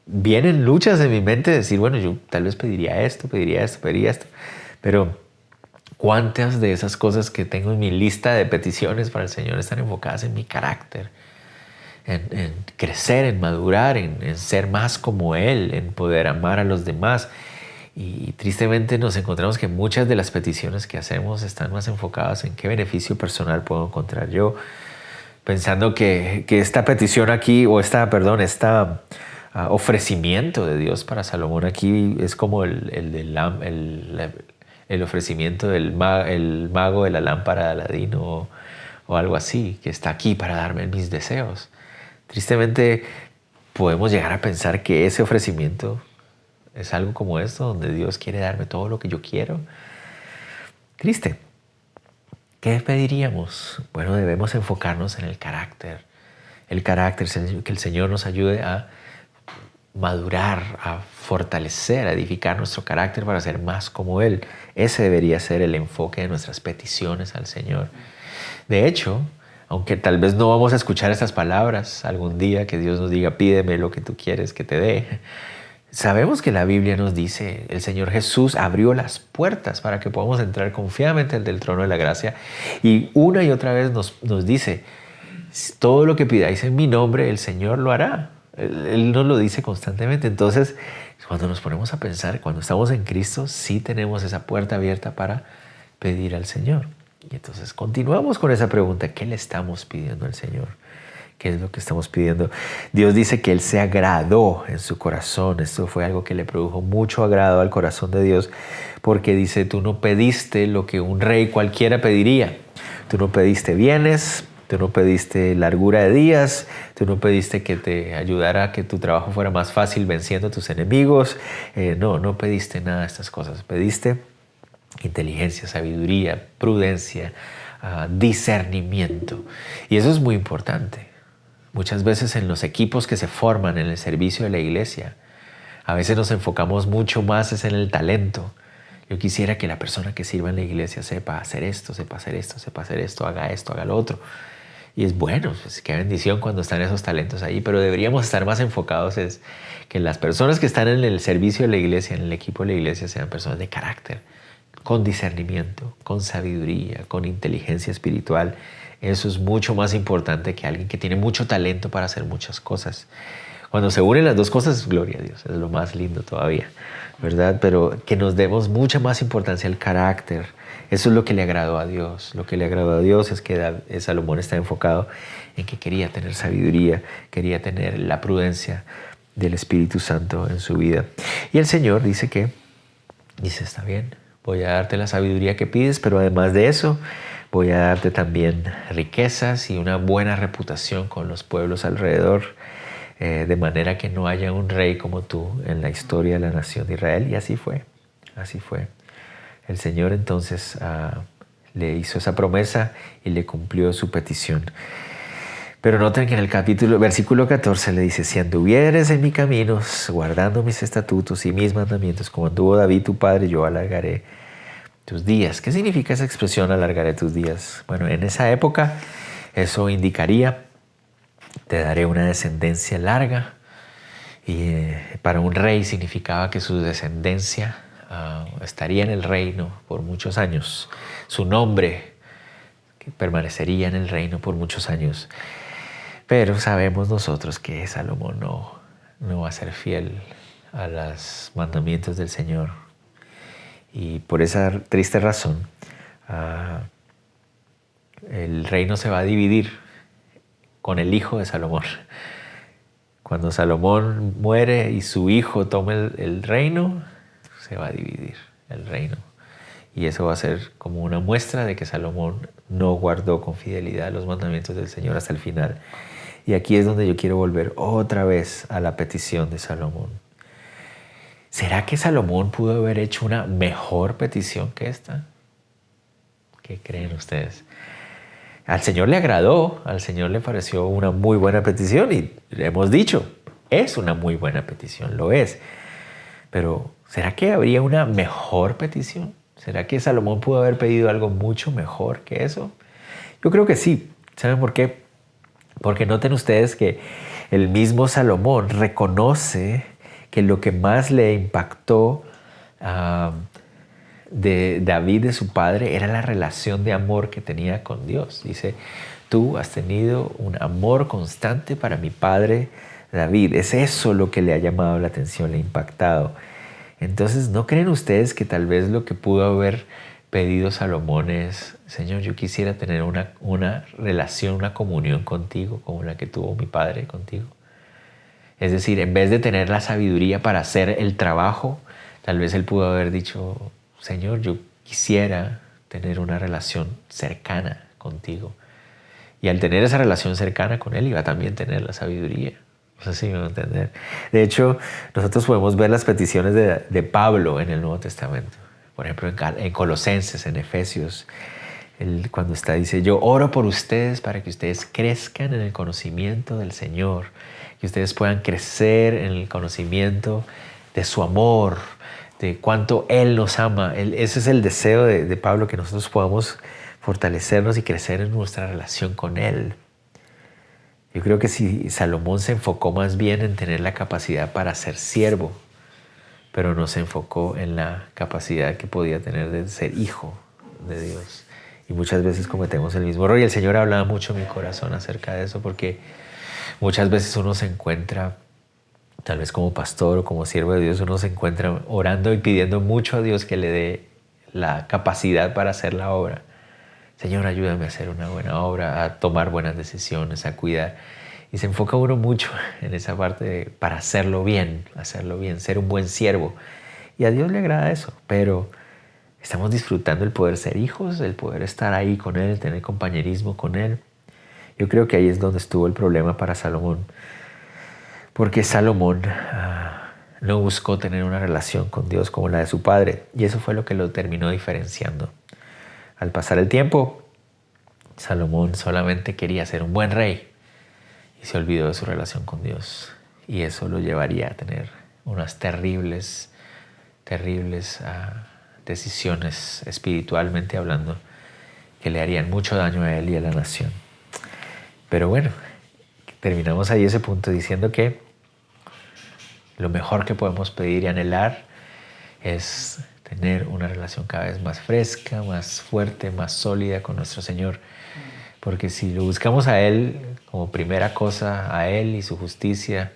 vienen luchas en mi mente de decir, bueno, yo tal vez pediría esto, pediría esto, pediría esto. Pero ¿cuántas de esas cosas que tengo en mi lista de peticiones para el Señor están enfocadas en mi carácter? En crecer, en madurar, en ser más como Él, en poder amar a los demás. Y tristemente nos encontramos que muchas de las peticiones que hacemos están más enfocadas en qué beneficio personal puedo encontrar yo, pensando que esta petición aquí, o ofrecimiento de Dios para Salomón aquí es como el ofrecimiento del mago de la lámpara de Aladín o algo así, que está aquí para darme mis deseos. Tristemente podemos llegar a pensar que ese ofrecimiento es algo como esto, donde Dios quiere darme todo lo que yo quiero. Triste. ¿Qué pediríamos? Bueno, debemos enfocarnos en el carácter. El carácter, que el Señor nos ayude a madurar, a fortalecer, a edificar nuestro carácter para ser más como Él. Ese debería ser el enfoque de nuestras peticiones al Señor. De hecho, aunque tal vez no vamos a escuchar estas palabras algún día que Dios nos diga, pídeme lo que tú quieres que te dé, sabemos que la Biblia nos dice, el Señor Jesús abrió las puertas para que podamos entrar confiadamente del trono de la gracia, y una y otra vez nos dice, todo lo que pidáis en mi nombre, el Señor lo hará. Él nos lo dice constantemente. Entonces, cuando nos ponemos a pensar, cuando estamos en Cristo, sí tenemos esa puerta abierta para pedir al Señor. Y entonces continuamos con esa pregunta, ¿qué le estamos pidiendo al Señor? ¿Qué es lo que estamos pidiendo? Dios dice que Él se agradó en su corazón. Esto fue algo que le produjo mucho agrado al corazón de Dios, porque dice, tú no pediste lo que un rey cualquiera pediría. Tú no pediste bienes, tú no pediste largura de días, tú no pediste que te ayudara a que tu trabajo fuera más fácil venciendo a tus enemigos. No pediste nada de estas cosas. Pediste inteligencia, sabiduría, prudencia, discernimiento. Y eso es muy importante. Muchas veces en los equipos que se forman en el servicio de la iglesia, a veces nos enfocamos mucho más en el talento. Yo quisiera que la persona que sirva en la iglesia sepa hacer esto, sepa hacer esto, sepa hacer esto, haga lo otro. Y es bueno, pues qué bendición cuando están esos talentos ahí, pero deberíamos estar más enfocados en que las personas que están en el servicio de la iglesia, en el equipo de la iglesia, sean personas de carácter, con discernimiento, con sabiduría, con inteligencia espiritual. Eso es mucho más importante que alguien que tiene mucho talento para hacer muchas cosas. Cuando se unen las dos cosas, gloria a Dios, es lo más lindo todavía, ¿verdad? Pero que nos demos mucha más importancia al carácter. Eso es lo que le agradó a Dios. Lo que le agradó a Dios es que Salomón está enfocado en que quería tener sabiduría, quería tener la prudencia del Espíritu Santo en su vida. Y el Señor dice, está bien, voy a darte la sabiduría que pides, pero además de eso, voy a darte también riquezas y una buena reputación con los pueblos alrededor, de manera que no haya un rey como tú en la historia de la nación de Israel. Y así fue. El Señor entonces le hizo esa promesa y le cumplió su petición. Pero noten que en el versículo 14 le dice, si anduvieres en mis caminos, guardando mis estatutos y mis mandamientos, como anduvo David tu padre, yo alargaré tus días. ¿Qué significa esa expresión, alargaré tus días? Bueno, en esa época eso indicaría, te daré una descendencia larga. Y para un rey significaba que su descendencia estaría en el reino por muchos años. Su nombre permanecería en el reino por muchos años. Pero sabemos nosotros que Salomón no va a ser fiel a los mandamientos del Señor. Y por esa triste razón, el reino se va a dividir con el hijo de Salomón. Cuando Salomón muere y su hijo tome el reino, se va a dividir el reino. Y eso va a ser como una muestra de que Salomón no guardó con fidelidad los mandamientos del Señor hasta el final. Y aquí es donde yo quiero volver otra vez a la petición de Salomón. ¿Será que Salomón pudo haber hecho una mejor petición que esta? ¿Qué creen ustedes? Al Señor le agradó, al Señor le pareció una muy buena petición y hemos dicho, es una muy buena petición, lo es. Pero ¿será que habría una mejor petición? ¿Será que Salomón pudo haber pedido algo mucho mejor que eso? Yo creo que sí. ¿Saben por qué? Porque noten ustedes que el mismo Salomón reconoce que lo que más le impactó de David, de su padre, era la relación de amor que tenía con Dios. Dice, tú has tenido un amor constante para mi padre David. Es eso lo que le ha llamado la atención, le ha impactado. Entonces, ¿no creen ustedes que tal vez lo que pudo haber pedido Salomón es, Señor, yo quisiera tener una relación, una comunión contigo como la que tuvo mi padre contigo? Es decir, en vez de tener la sabiduría para hacer el trabajo, tal vez él pudo haber dicho, Señor, yo quisiera tener una relación cercana contigo. Y al tener esa relación cercana con él, iba a también tener la sabiduría. No sé si me van a entender. De hecho, nosotros podemos ver las peticiones de Pablo en el Nuevo Testamento. Por ejemplo, en Colosenses, en Efesios, cuando dice, yo oro por ustedes para que ustedes crezcan en el conocimiento del Señor, que ustedes puedan crecer en el conocimiento de su amor, de cuánto Él nos ama. Ese es el deseo de Pablo, que nosotros podamos fortalecernos y crecer en nuestra relación con Él. Yo creo que si Salomón se enfocó más bien en tener la capacidad para ser siervo, pero no se enfocó en la capacidad que podía tener de ser hijo de Dios. Y muchas veces cometemos el mismo error. Y el Señor hablaba mucho en mi corazón acerca de eso, porque muchas veces uno se encuentra, tal vez como pastor o como siervo de Dios, uno se encuentra orando y pidiendo mucho a Dios que le dé la capacidad para hacer la obra. Señor, ayúdame a hacer una buena obra, a tomar buenas decisiones, a cuidar. Y se enfoca uno mucho en esa parte para hacerlo bien, ser un buen siervo. Y a Dios le agrada eso, pero estamos disfrutando el poder ser hijos, el poder estar ahí con Él, tener compañerismo con Él. Yo creo que ahí es donde estuvo el problema para Salomón. Porque Salomón no buscó tener una relación con Dios como la de su padre. Y eso fue lo que lo terminó diferenciando. Al pasar el tiempo, Salomón solamente quería ser un buen rey y se olvidó de su relación con Dios. Y eso lo llevaría a tener unas terribles decisiones espiritualmente hablando que le harían mucho daño a él y a la nación. Pero bueno, terminamos ahí ese punto diciendo que lo mejor que podemos pedir y anhelar es tener una relación cada vez más fresca, más fuerte, más sólida con nuestro Señor. Porque si lo buscamos a Él como primera cosa, a Él y su justicia,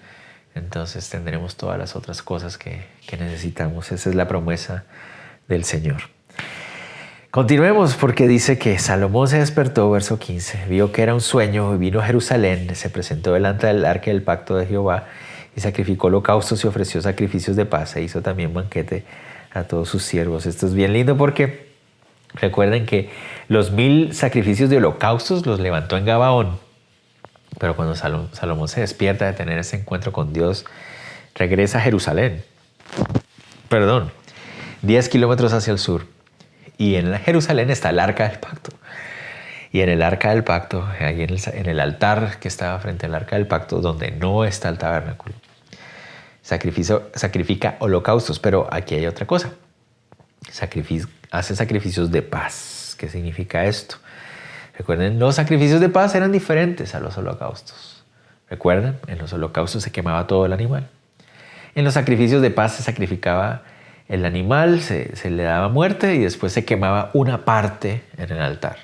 entonces tendremos todas las otras cosas que necesitamos. Esa es la promesa del Señor. Continuemos, porque dice que Salomón se despertó, verso 15, vio que era un sueño, vino a Jerusalén, se presentó delante del arca del pacto de Jehová y sacrificó holocaustos y ofreció sacrificios de paz e hizo también banquete a todos sus siervos. Esto es bien lindo porque recuerden que los 1000 sacrificios de holocaustos los levantó en Gabaón. Pero cuando Salomón se despierta de tener ese encuentro con Dios, regresa a Jerusalén. 10 kilómetros hacia el sur. Y en Jerusalén está el arca del pacto. Y en el arca del pacto, ahí en el altar que estaba frente al arca del pacto, donde no está el tabernáculo, sacrifica holocaustos. Pero aquí hay otra cosa. Hace sacrificios de paz. ¿Qué significa esto? Recuerden, los sacrificios de paz eran diferentes a los holocaustos. Recuerden, en los holocaustos se quemaba todo el animal. En los sacrificios de paz se sacrificaba el animal, se le daba muerte y después se quemaba una parte en el altar.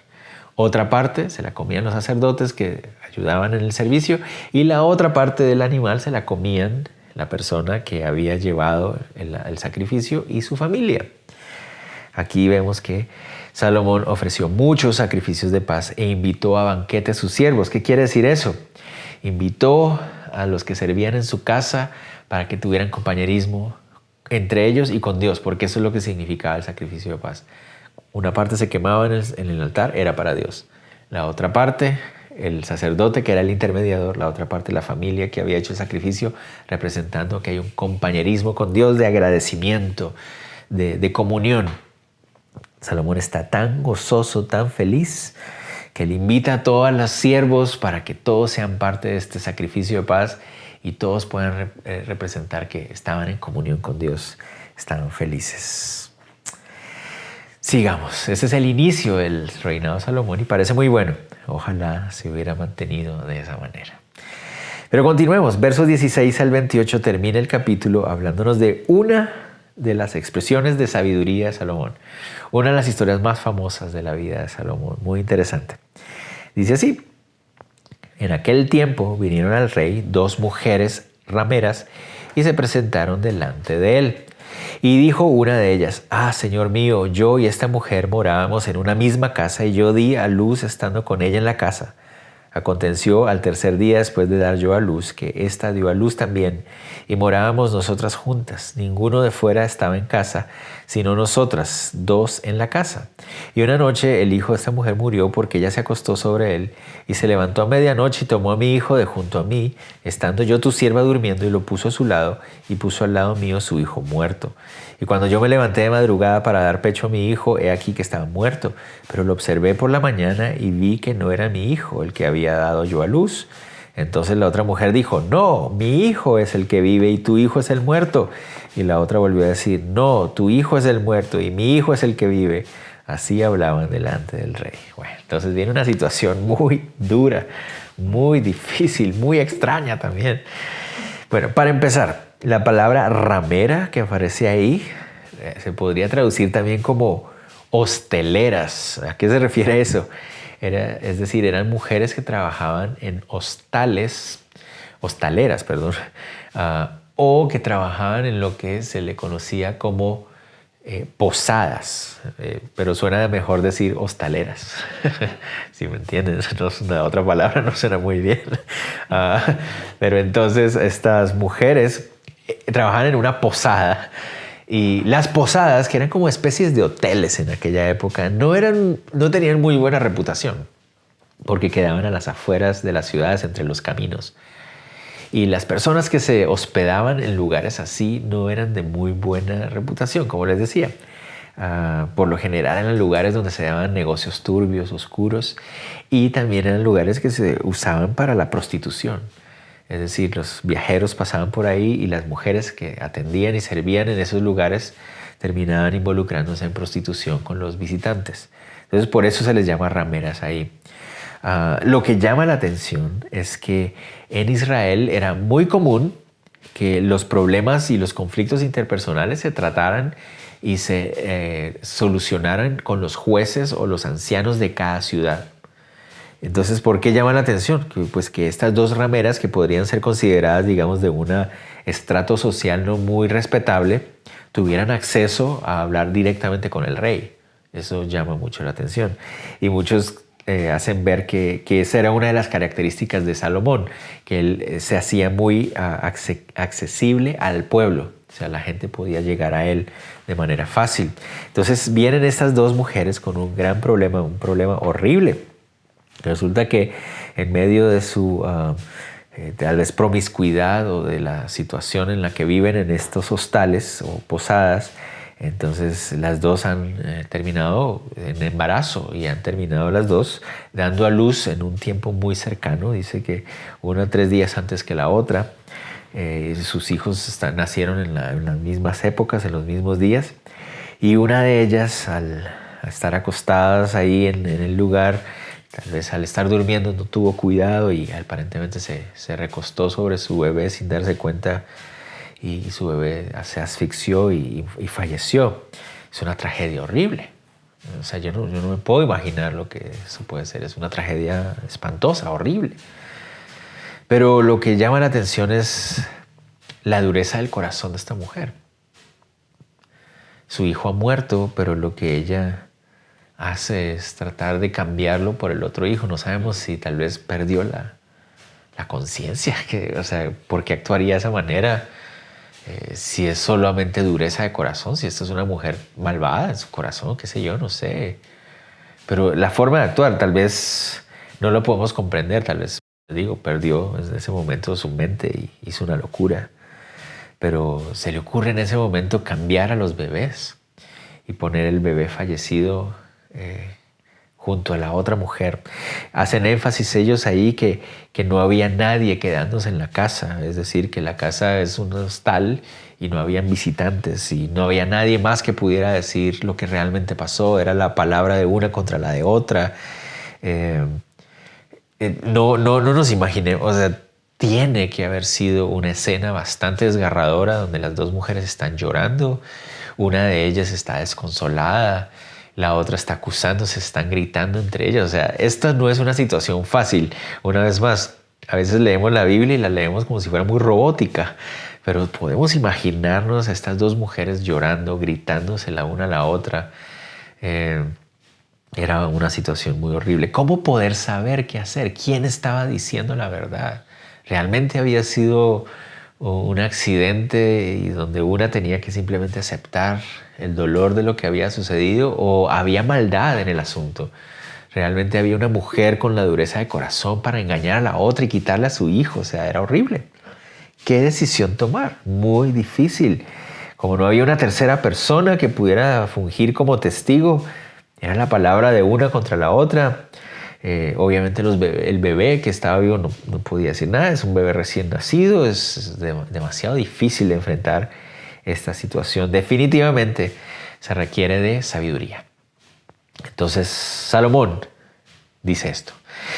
Otra parte se la comían los sacerdotes que ayudaban en el servicio y la otra parte del animal se la comían la persona que había llevado el sacrificio y su familia. Aquí vemos que Salomón ofreció muchos sacrificios de paz e invitó a banquete a sus siervos. ¿Qué quiere decir eso? Invitó a los que servían en su casa para que tuvieran compañerismo entre ellos y con Dios, porque eso es lo que significaba el sacrificio de paz. Una parte se quemaba en el altar, era para Dios. La otra parte, el sacerdote, que era el intermediador. La otra parte, la familia que había hecho el sacrificio, representando que hay un compañerismo con Dios de agradecimiento, de comunión. Salomón está tan gozoso, tan feliz, que le invita a todos los siervos para que todos sean parte de este sacrificio de paz y todos puedan representar que estaban en comunión con Dios, estaban felices. Sigamos. Ese es el inicio del reinado de Salomón y parece muy bueno. Ojalá se hubiera mantenido de esa manera. Pero continuemos. Versos 16 al 28 termina el capítulo hablándonos de una de las expresiones de sabiduría de Salomón. Una de las historias más famosas de la vida de Salomón. Muy interesante. Dice así: en aquel tiempo vinieron al rey 2 mujeres rameras y se presentaron delante de él. Y dijo una de ellas: ah, señor mío, yo y esta mujer morábamos en una misma casa y yo di a luz estando con ella en la casa. Aconteció al tercer día después de dar yo a luz que ésta dio a luz también y morábamos nosotras juntas. Ninguno de fuera estaba en casa, sino nosotras 2 en la casa. Y una noche el hijo de esta mujer murió porque ella se acostó sobre él y se levantó a medianoche y tomó a mi hijo de junto a mí, estando yo tu sierva durmiendo, y lo puso a su lado y puso al lado mío su hijo muerto. Y cuando yo me levanté de madrugada para dar pecho a mi hijo, he aquí que estaba muerto. Pero lo observé por la mañana y vi que no era mi hijo el que había dado yo a luz. Entonces la otra mujer dijo: no, mi hijo es el que vive y tu hijo es el muerto. Y la otra volvió a decir: no, tu hijo es el muerto y mi hijo es el que vive. Así hablaban delante del rey. Bueno, entonces viene una situación muy dura, muy difícil, muy extraña también. Bueno, para empezar, la palabra ramera que aparece ahí se podría traducir también como hosteleras. ¿A qué se refiere eso? Es decir, eran mujeres que trabajaban en hostaleras, o que trabajaban en lo que se le conocía como posadas, pero suena mejor decir hostaleras. Si me entiendes, la otra palabra no suena muy bien. Pero entonces estas mujeres trabajaban en una posada. Y las posadas, que eran como especies de hoteles en aquella época, no tenían muy buena reputación, porque quedaban a las afueras de las ciudades, entre los caminos. Y las personas que se hospedaban en lugares así no eran de muy buena reputación, como les decía. Por lo general eran lugares donde se daban negocios turbios, oscuros, y también eran lugares que se usaban para la prostitución. Es decir, los viajeros pasaban por ahí y las mujeres que atendían y servían en esos lugares terminaban involucrándose en prostitución con los visitantes. Entonces, por eso se les llama rameras ahí. Lo que llama la atención es que en Israel era muy común que los problemas y los conflictos interpersonales se trataran y se solucionaran con los jueces o los ancianos de cada ciudad. Entonces, ¿por qué llama la atención? Pues que estas 2 rameras, que podrían ser consideradas, digamos, de un estrato social no muy respetable, tuvieran acceso a hablar directamente con el rey. Eso llama mucho la atención. Y muchos hacen ver que esa era una de las características de Salomón, que él se hacía muy accesible al pueblo. O sea, la gente podía llegar a él de manera fácil. Entonces vienen estas 2 mujeres con un gran problema, un problema horrible. Resulta que en medio de su tal vez promiscuidad o de la situación en la que viven en estos hostales o posadas, entonces las 2 han terminado en embarazo y han terminado las 2 dando a luz en un tiempo muy cercano. Dice que una 3 días antes que la otra. Sus hijos nacieron en las mismas épocas, en los mismos días, y una de ellas, al estar acostadas ahí en el lugar, tal vez al estar durmiendo no tuvo cuidado y aparentemente se recostó sobre su bebé sin darse cuenta, y su bebé se asfixió y falleció. Es una tragedia horrible. O sea, yo no me puedo imaginar lo que eso puede ser. Es una tragedia espantosa, horrible. Pero lo que llama la atención es la dureza del corazón de esta mujer. Su hijo ha muerto, pero lo que ella hace es tratar de cambiarlo por el otro hijo. No sabemos si tal vez perdió la conciencia. O sea, ¿por qué actuaría de esa manera? Si es solamente dureza de corazón, si esta es una mujer malvada en su corazón, qué sé yo, no sé. Pero la forma de actuar tal vez no lo podemos comprender. Tal vez, perdió en ese momento su mente y hizo una locura. Pero se le ocurre en ese momento cambiar a los bebés y poner el bebé fallecido junto a la otra mujer. Hacen énfasis ellos ahí que no había nadie quedándose en la casa, es decir, que la casa es un hostal y no habían visitantes y no había nadie más que pudiera decir lo que realmente pasó. Era la palabra de una contra la de otra. No nos imaginemos, o sea, tiene que haber sido una escena bastante desgarradora donde las dos mujeres están llorando, una de ellas está desconsolada, la otra está acusándose, están gritando entre ellas. O sea, esta no es una situación fácil. Una vez más, a veces leemos la Biblia y la leemos como si fuera muy robótica, pero podemos imaginarnos a estas dos mujeres llorando, gritándose la una a la otra. Era una situación muy horrible. ¿Cómo poder saber qué hacer? ¿Quién estaba diciendo la verdad? ¿Realmente había sido un accidente y donde una tenía que simplemente aceptar el dolor de lo que había sucedido, o había maldad en el asunto? Realmente había una mujer con la dureza de corazón para engañar a la otra y quitarle a su hijo. O sea, era horrible. ¿Qué decisión tomar? Muy difícil. Como no había una tercera persona que pudiera fungir como testigo, era la palabra de una contra la otra. Obviamente el bebé que estaba vivo no podía decir nada. Es un bebé recién nacido. Es demasiado difícil de enfrentar esta situación. Definitivamente se requiere de sabiduría. Entonces Salomón dice esto.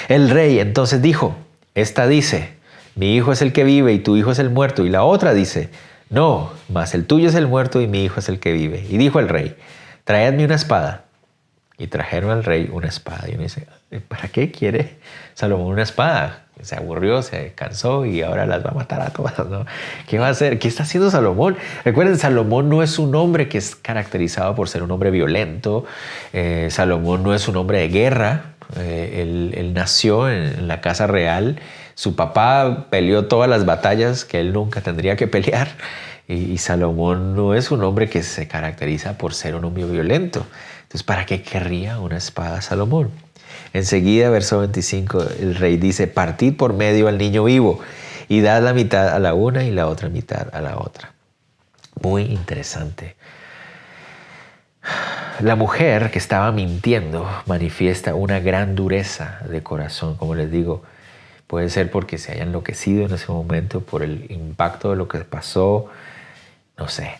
El rey entonces dijo, esta dice, mi hijo es el que vive y tu hijo es el muerto. Y la otra dice, no, mas el tuyo es el muerto y mi hijo es el que vive. Y dijo el rey, traedme una espada. Y trajeron al rey una espada. Y uno dice, ¿para qué quiere Salomón una espada? Se aburrió, se cansó y ahora las va a matar a todas, ¿no? ¿Qué va a hacer? ¿Qué está haciendo Salomón? Recuerden, Salomón no es un hombre que es caracterizado por ser un hombre violento. Salomón no es un hombre de guerra. Él nació en la casa real. Su papá peleó todas las batallas que él nunca tendría que pelear. Y Salomón no es un hombre que se caracteriza por ser un hombre violento. Entonces, ¿para qué querría una espada Salomón? Enseguida, verso 25, el rey dice, partid por medio al niño vivo y dad la mitad a la una y la otra mitad a la otra. Muy interesante. La mujer que estaba mintiendo manifiesta una gran dureza de corazón. Como les digo, puede ser porque se haya enloquecido en ese momento por el impacto de lo que pasó, no sé.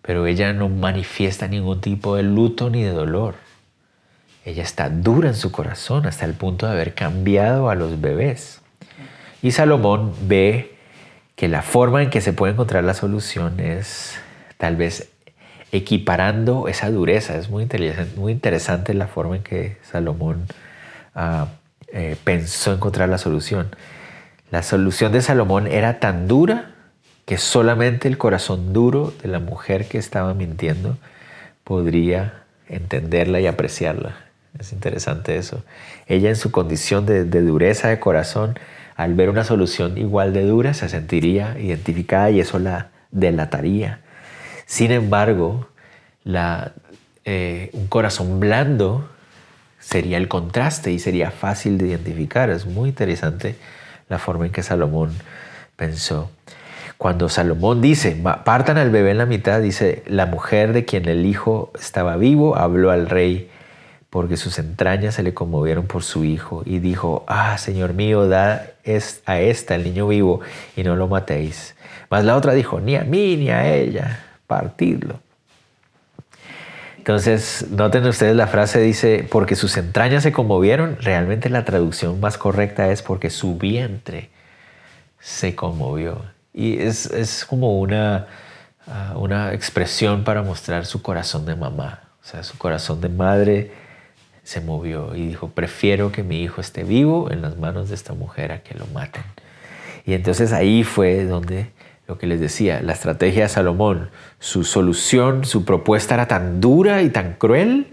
Pero ella no manifiesta ningún tipo de luto ni de dolor. Ella está dura en su corazón hasta el punto de haber cambiado a los bebés. Y Salomón ve que la forma en que se puede encontrar la solución es tal vez equiparando esa dureza. Es muy interesante la forma en que Salomón pensó encontrar la solución. La solución de Salomón era tan dura que solamente el corazón duro de la mujer que estaba mintiendo podría entenderla y apreciarla. Es interesante eso. Ella, en su condición de dureza de corazón, al ver una solución igual de dura, se sentiría identificada y eso la delataría. Sin embargo, un corazón blando sería el contraste y sería fácil de identificar. Es muy interesante la forma en que Salomón pensó. Cuando Salomón dice, partan al bebé en la mitad, dice, la mujer de quien el hijo estaba vivo habló al rey porque sus entrañas se le conmovieron por su hijo y dijo, Señor mío, da a esta el niño vivo y no lo matéis. Mas la otra dijo, ni a mí ni a ella, partidlo. Entonces, noten ustedes la frase dice, porque sus entrañas se conmovieron. Realmente la traducción más correcta es porque su vientre se conmovió. Y es como una expresión para mostrar su corazón de mamá. O sea, su corazón de madre se movió y dijo, prefiero que mi hijo esté vivo en las manos de esta mujer a que lo maten. Y entonces ahí fue donde, lo que les decía, la estrategia de Salomón, su solución, su propuesta era tan dura y tan cruel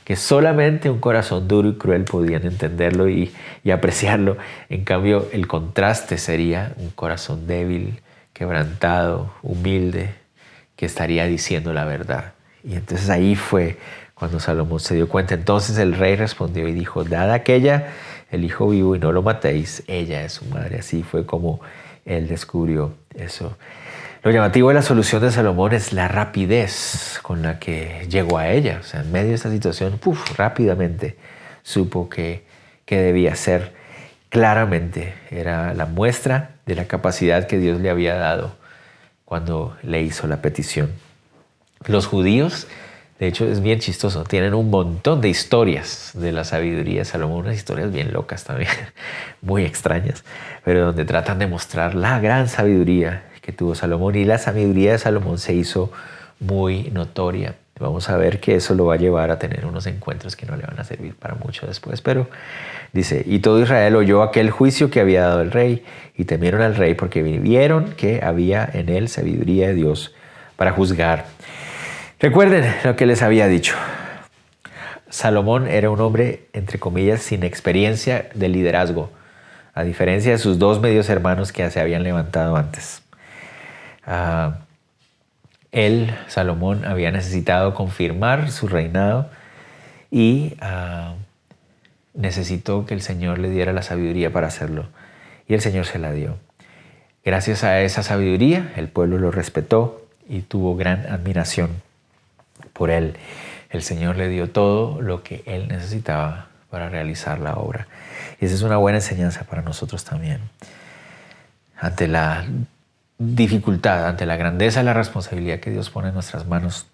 que solamente un corazón duro y cruel podían entenderlo y apreciarlo. En cambio, el contraste sería un corazón débil, quebrantado, humilde, que estaría diciendo la verdad. Y entonces ahí fue cuando Salomón se dio cuenta. Entonces el rey respondió y dijo, dad a aquella el hijo vivo y no lo matéis, ella es su madre. Así fue como él descubrió eso. Lo llamativo de la solución de Salomón es la rapidez con la que llegó a ella. O sea, en medio de esta situación, rápidamente supo que debía hacer. Claramente era la muestra de la capacidad que Dios le había dado cuando le hizo la petición. Los judíos, de hecho es bien chistoso, tienen un montón de historias de la sabiduría de Salomón, unas historias bien locas también, muy extrañas, pero donde tratan de mostrar la gran sabiduría que tuvo Salomón, y la sabiduría de Salomón se hizo muy notoria. Vamos a ver que eso lo va a llevar a tener unos encuentros que no le van a servir para mucho después, pero dice, y todo Israel oyó aquel juicio que había dado el rey y temieron al rey porque vieron que había en él sabiduría de Dios para juzgar. Recuerden lo que les había dicho. Salomón era un hombre, entre comillas, sin experiencia de liderazgo, a diferencia de sus dos medios hermanos que se habían levantado antes. Salomón, había necesitado confirmar su reinado y necesitó que el Señor le diera la sabiduría para hacerlo. Y el Señor se la dio. Gracias a esa sabiduría, el pueblo lo respetó y tuvo gran admiración por él. El Señor le dio todo lo que él necesitaba para realizar la obra. Y esa es una buena enseñanza para nosotros también. Ante la dificultad, ante la grandeza de la responsabilidad que Dios pone en nuestras manos,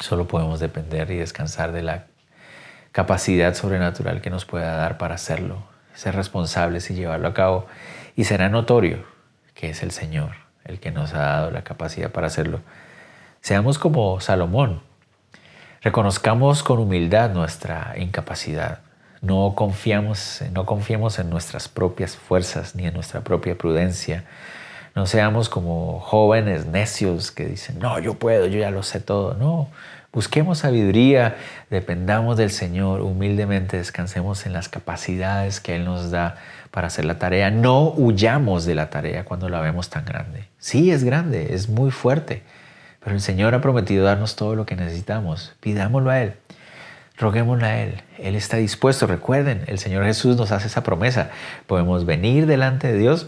solo podemos depender y descansar de la capacidad sobrenatural que nos pueda dar para hacerlo, ser responsables y llevarlo a cabo. Y será notorio que es el Señor el que nos ha dado la capacidad para hacerlo. Seamos como Salomón. Reconozcamos con humildad nuestra incapacidad. No confiemos en nuestras propias fuerzas ni en nuestra propia prudencia. No seamos como jóvenes necios que dicen, no, yo puedo, yo ya lo sé todo. No, busquemos sabiduría, dependamos del Señor, humildemente descansemos en las capacidades que Él nos da para hacer la tarea. No huyamos de la tarea cuando la vemos tan grande. Sí, es grande, es muy fuerte, pero el Señor ha prometido darnos todo lo que necesitamos. Pidámoslo a Él, roguémoslo a Él. Él está dispuesto. Recuerden, el Señor Jesús nos hace esa promesa. Podemos venir delante de Dios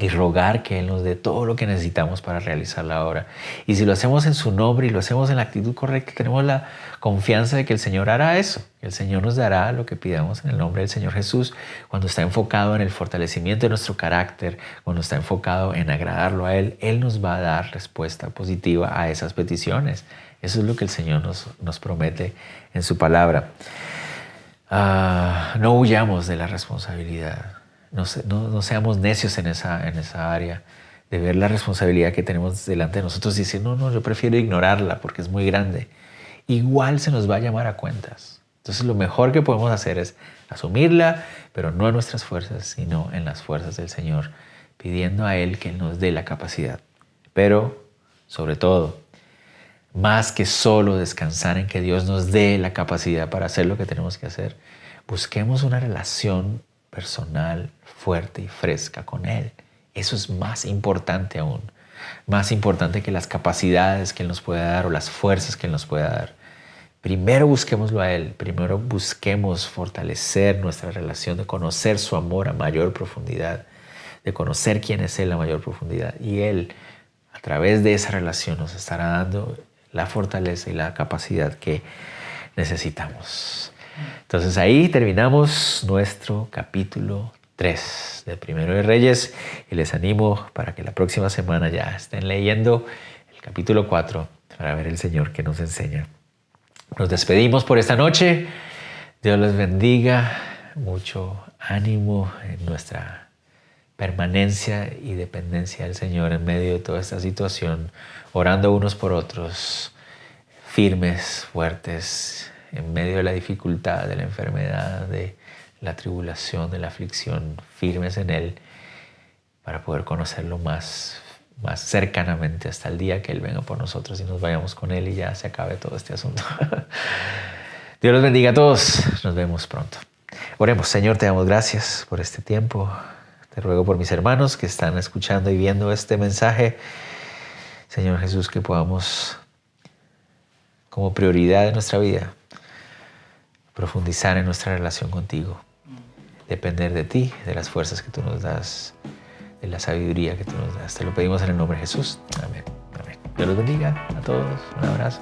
y rogar que Él nos dé todo lo que necesitamos para realizar la obra. Y si lo hacemos en su nombre y lo hacemos en la actitud correcta, tenemos la confianza de que el Señor hará eso. El Señor nos dará lo que pidamos en el nombre del Señor Jesús, cuando está enfocado en el fortalecimiento de nuestro carácter, cuando está enfocado en agradarlo a Él. Él nos va a dar respuesta positiva a esas peticiones. Eso es lo que el Señor nos promete en su palabra. No huyamos de la responsabilidad. No seamos necios en esa área de ver la responsabilidad que tenemos delante de nosotros y decir, no, yo prefiero ignorarla porque es muy grande. Igual se nos va a llamar a cuentas. Entonces lo mejor que podemos hacer es asumirla, pero no en nuestras fuerzas, sino en las fuerzas del Señor, pidiendo a Él que Él nos dé la capacidad. Pero, sobre todo, más que solo descansar en que Dios nos dé la capacidad para hacer lo que tenemos que hacer, busquemos una relación personal, fuerte y fresca con Él. Eso es más importante aún. Más importante que las capacidades que Él nos pueda dar o las fuerzas que Él nos pueda dar. Primero busquémoslo a Él. Primero busquemos fortalecer nuestra relación, de conocer su amor a mayor profundidad, de conocer quién es Él a mayor profundidad. Y Él, a través de esa relación, nos estará dando la fortaleza y la capacidad que necesitamos. Entonces ahí terminamos nuestro capítulo 3 del Primero de Reyes y les animo para que la próxima semana ya estén leyendo el capítulo 4 para ver el Señor que nos enseña. Nos despedimos por esta noche. Dios les bendiga. Mucho ánimo en nuestra permanencia y dependencia del Señor en medio de toda esta situación, orando unos por otros, firmes, fuertes, en medio de la dificultad, de la enfermedad, de la tribulación, de la aflicción, firmes en Él para poder conocerlo más cercanamente hasta el día que Él venga por nosotros y nos vayamos con Él y ya se acabe todo este asunto. Dios los bendiga a todos. Nos vemos pronto. Oremos. Señor, te damos gracias por este tiempo. Te ruego por mis hermanos que están escuchando y viendo este mensaje. Señor Jesús, que podamos, como prioridad de nuestra vida, profundizar en nuestra relación contigo, depender de ti, de las fuerzas que tú nos das, de la sabiduría que tú nos das. Te lo pedimos en el nombre de Jesús. Amén. Amén. Dios los bendiga a todos. Un abrazo.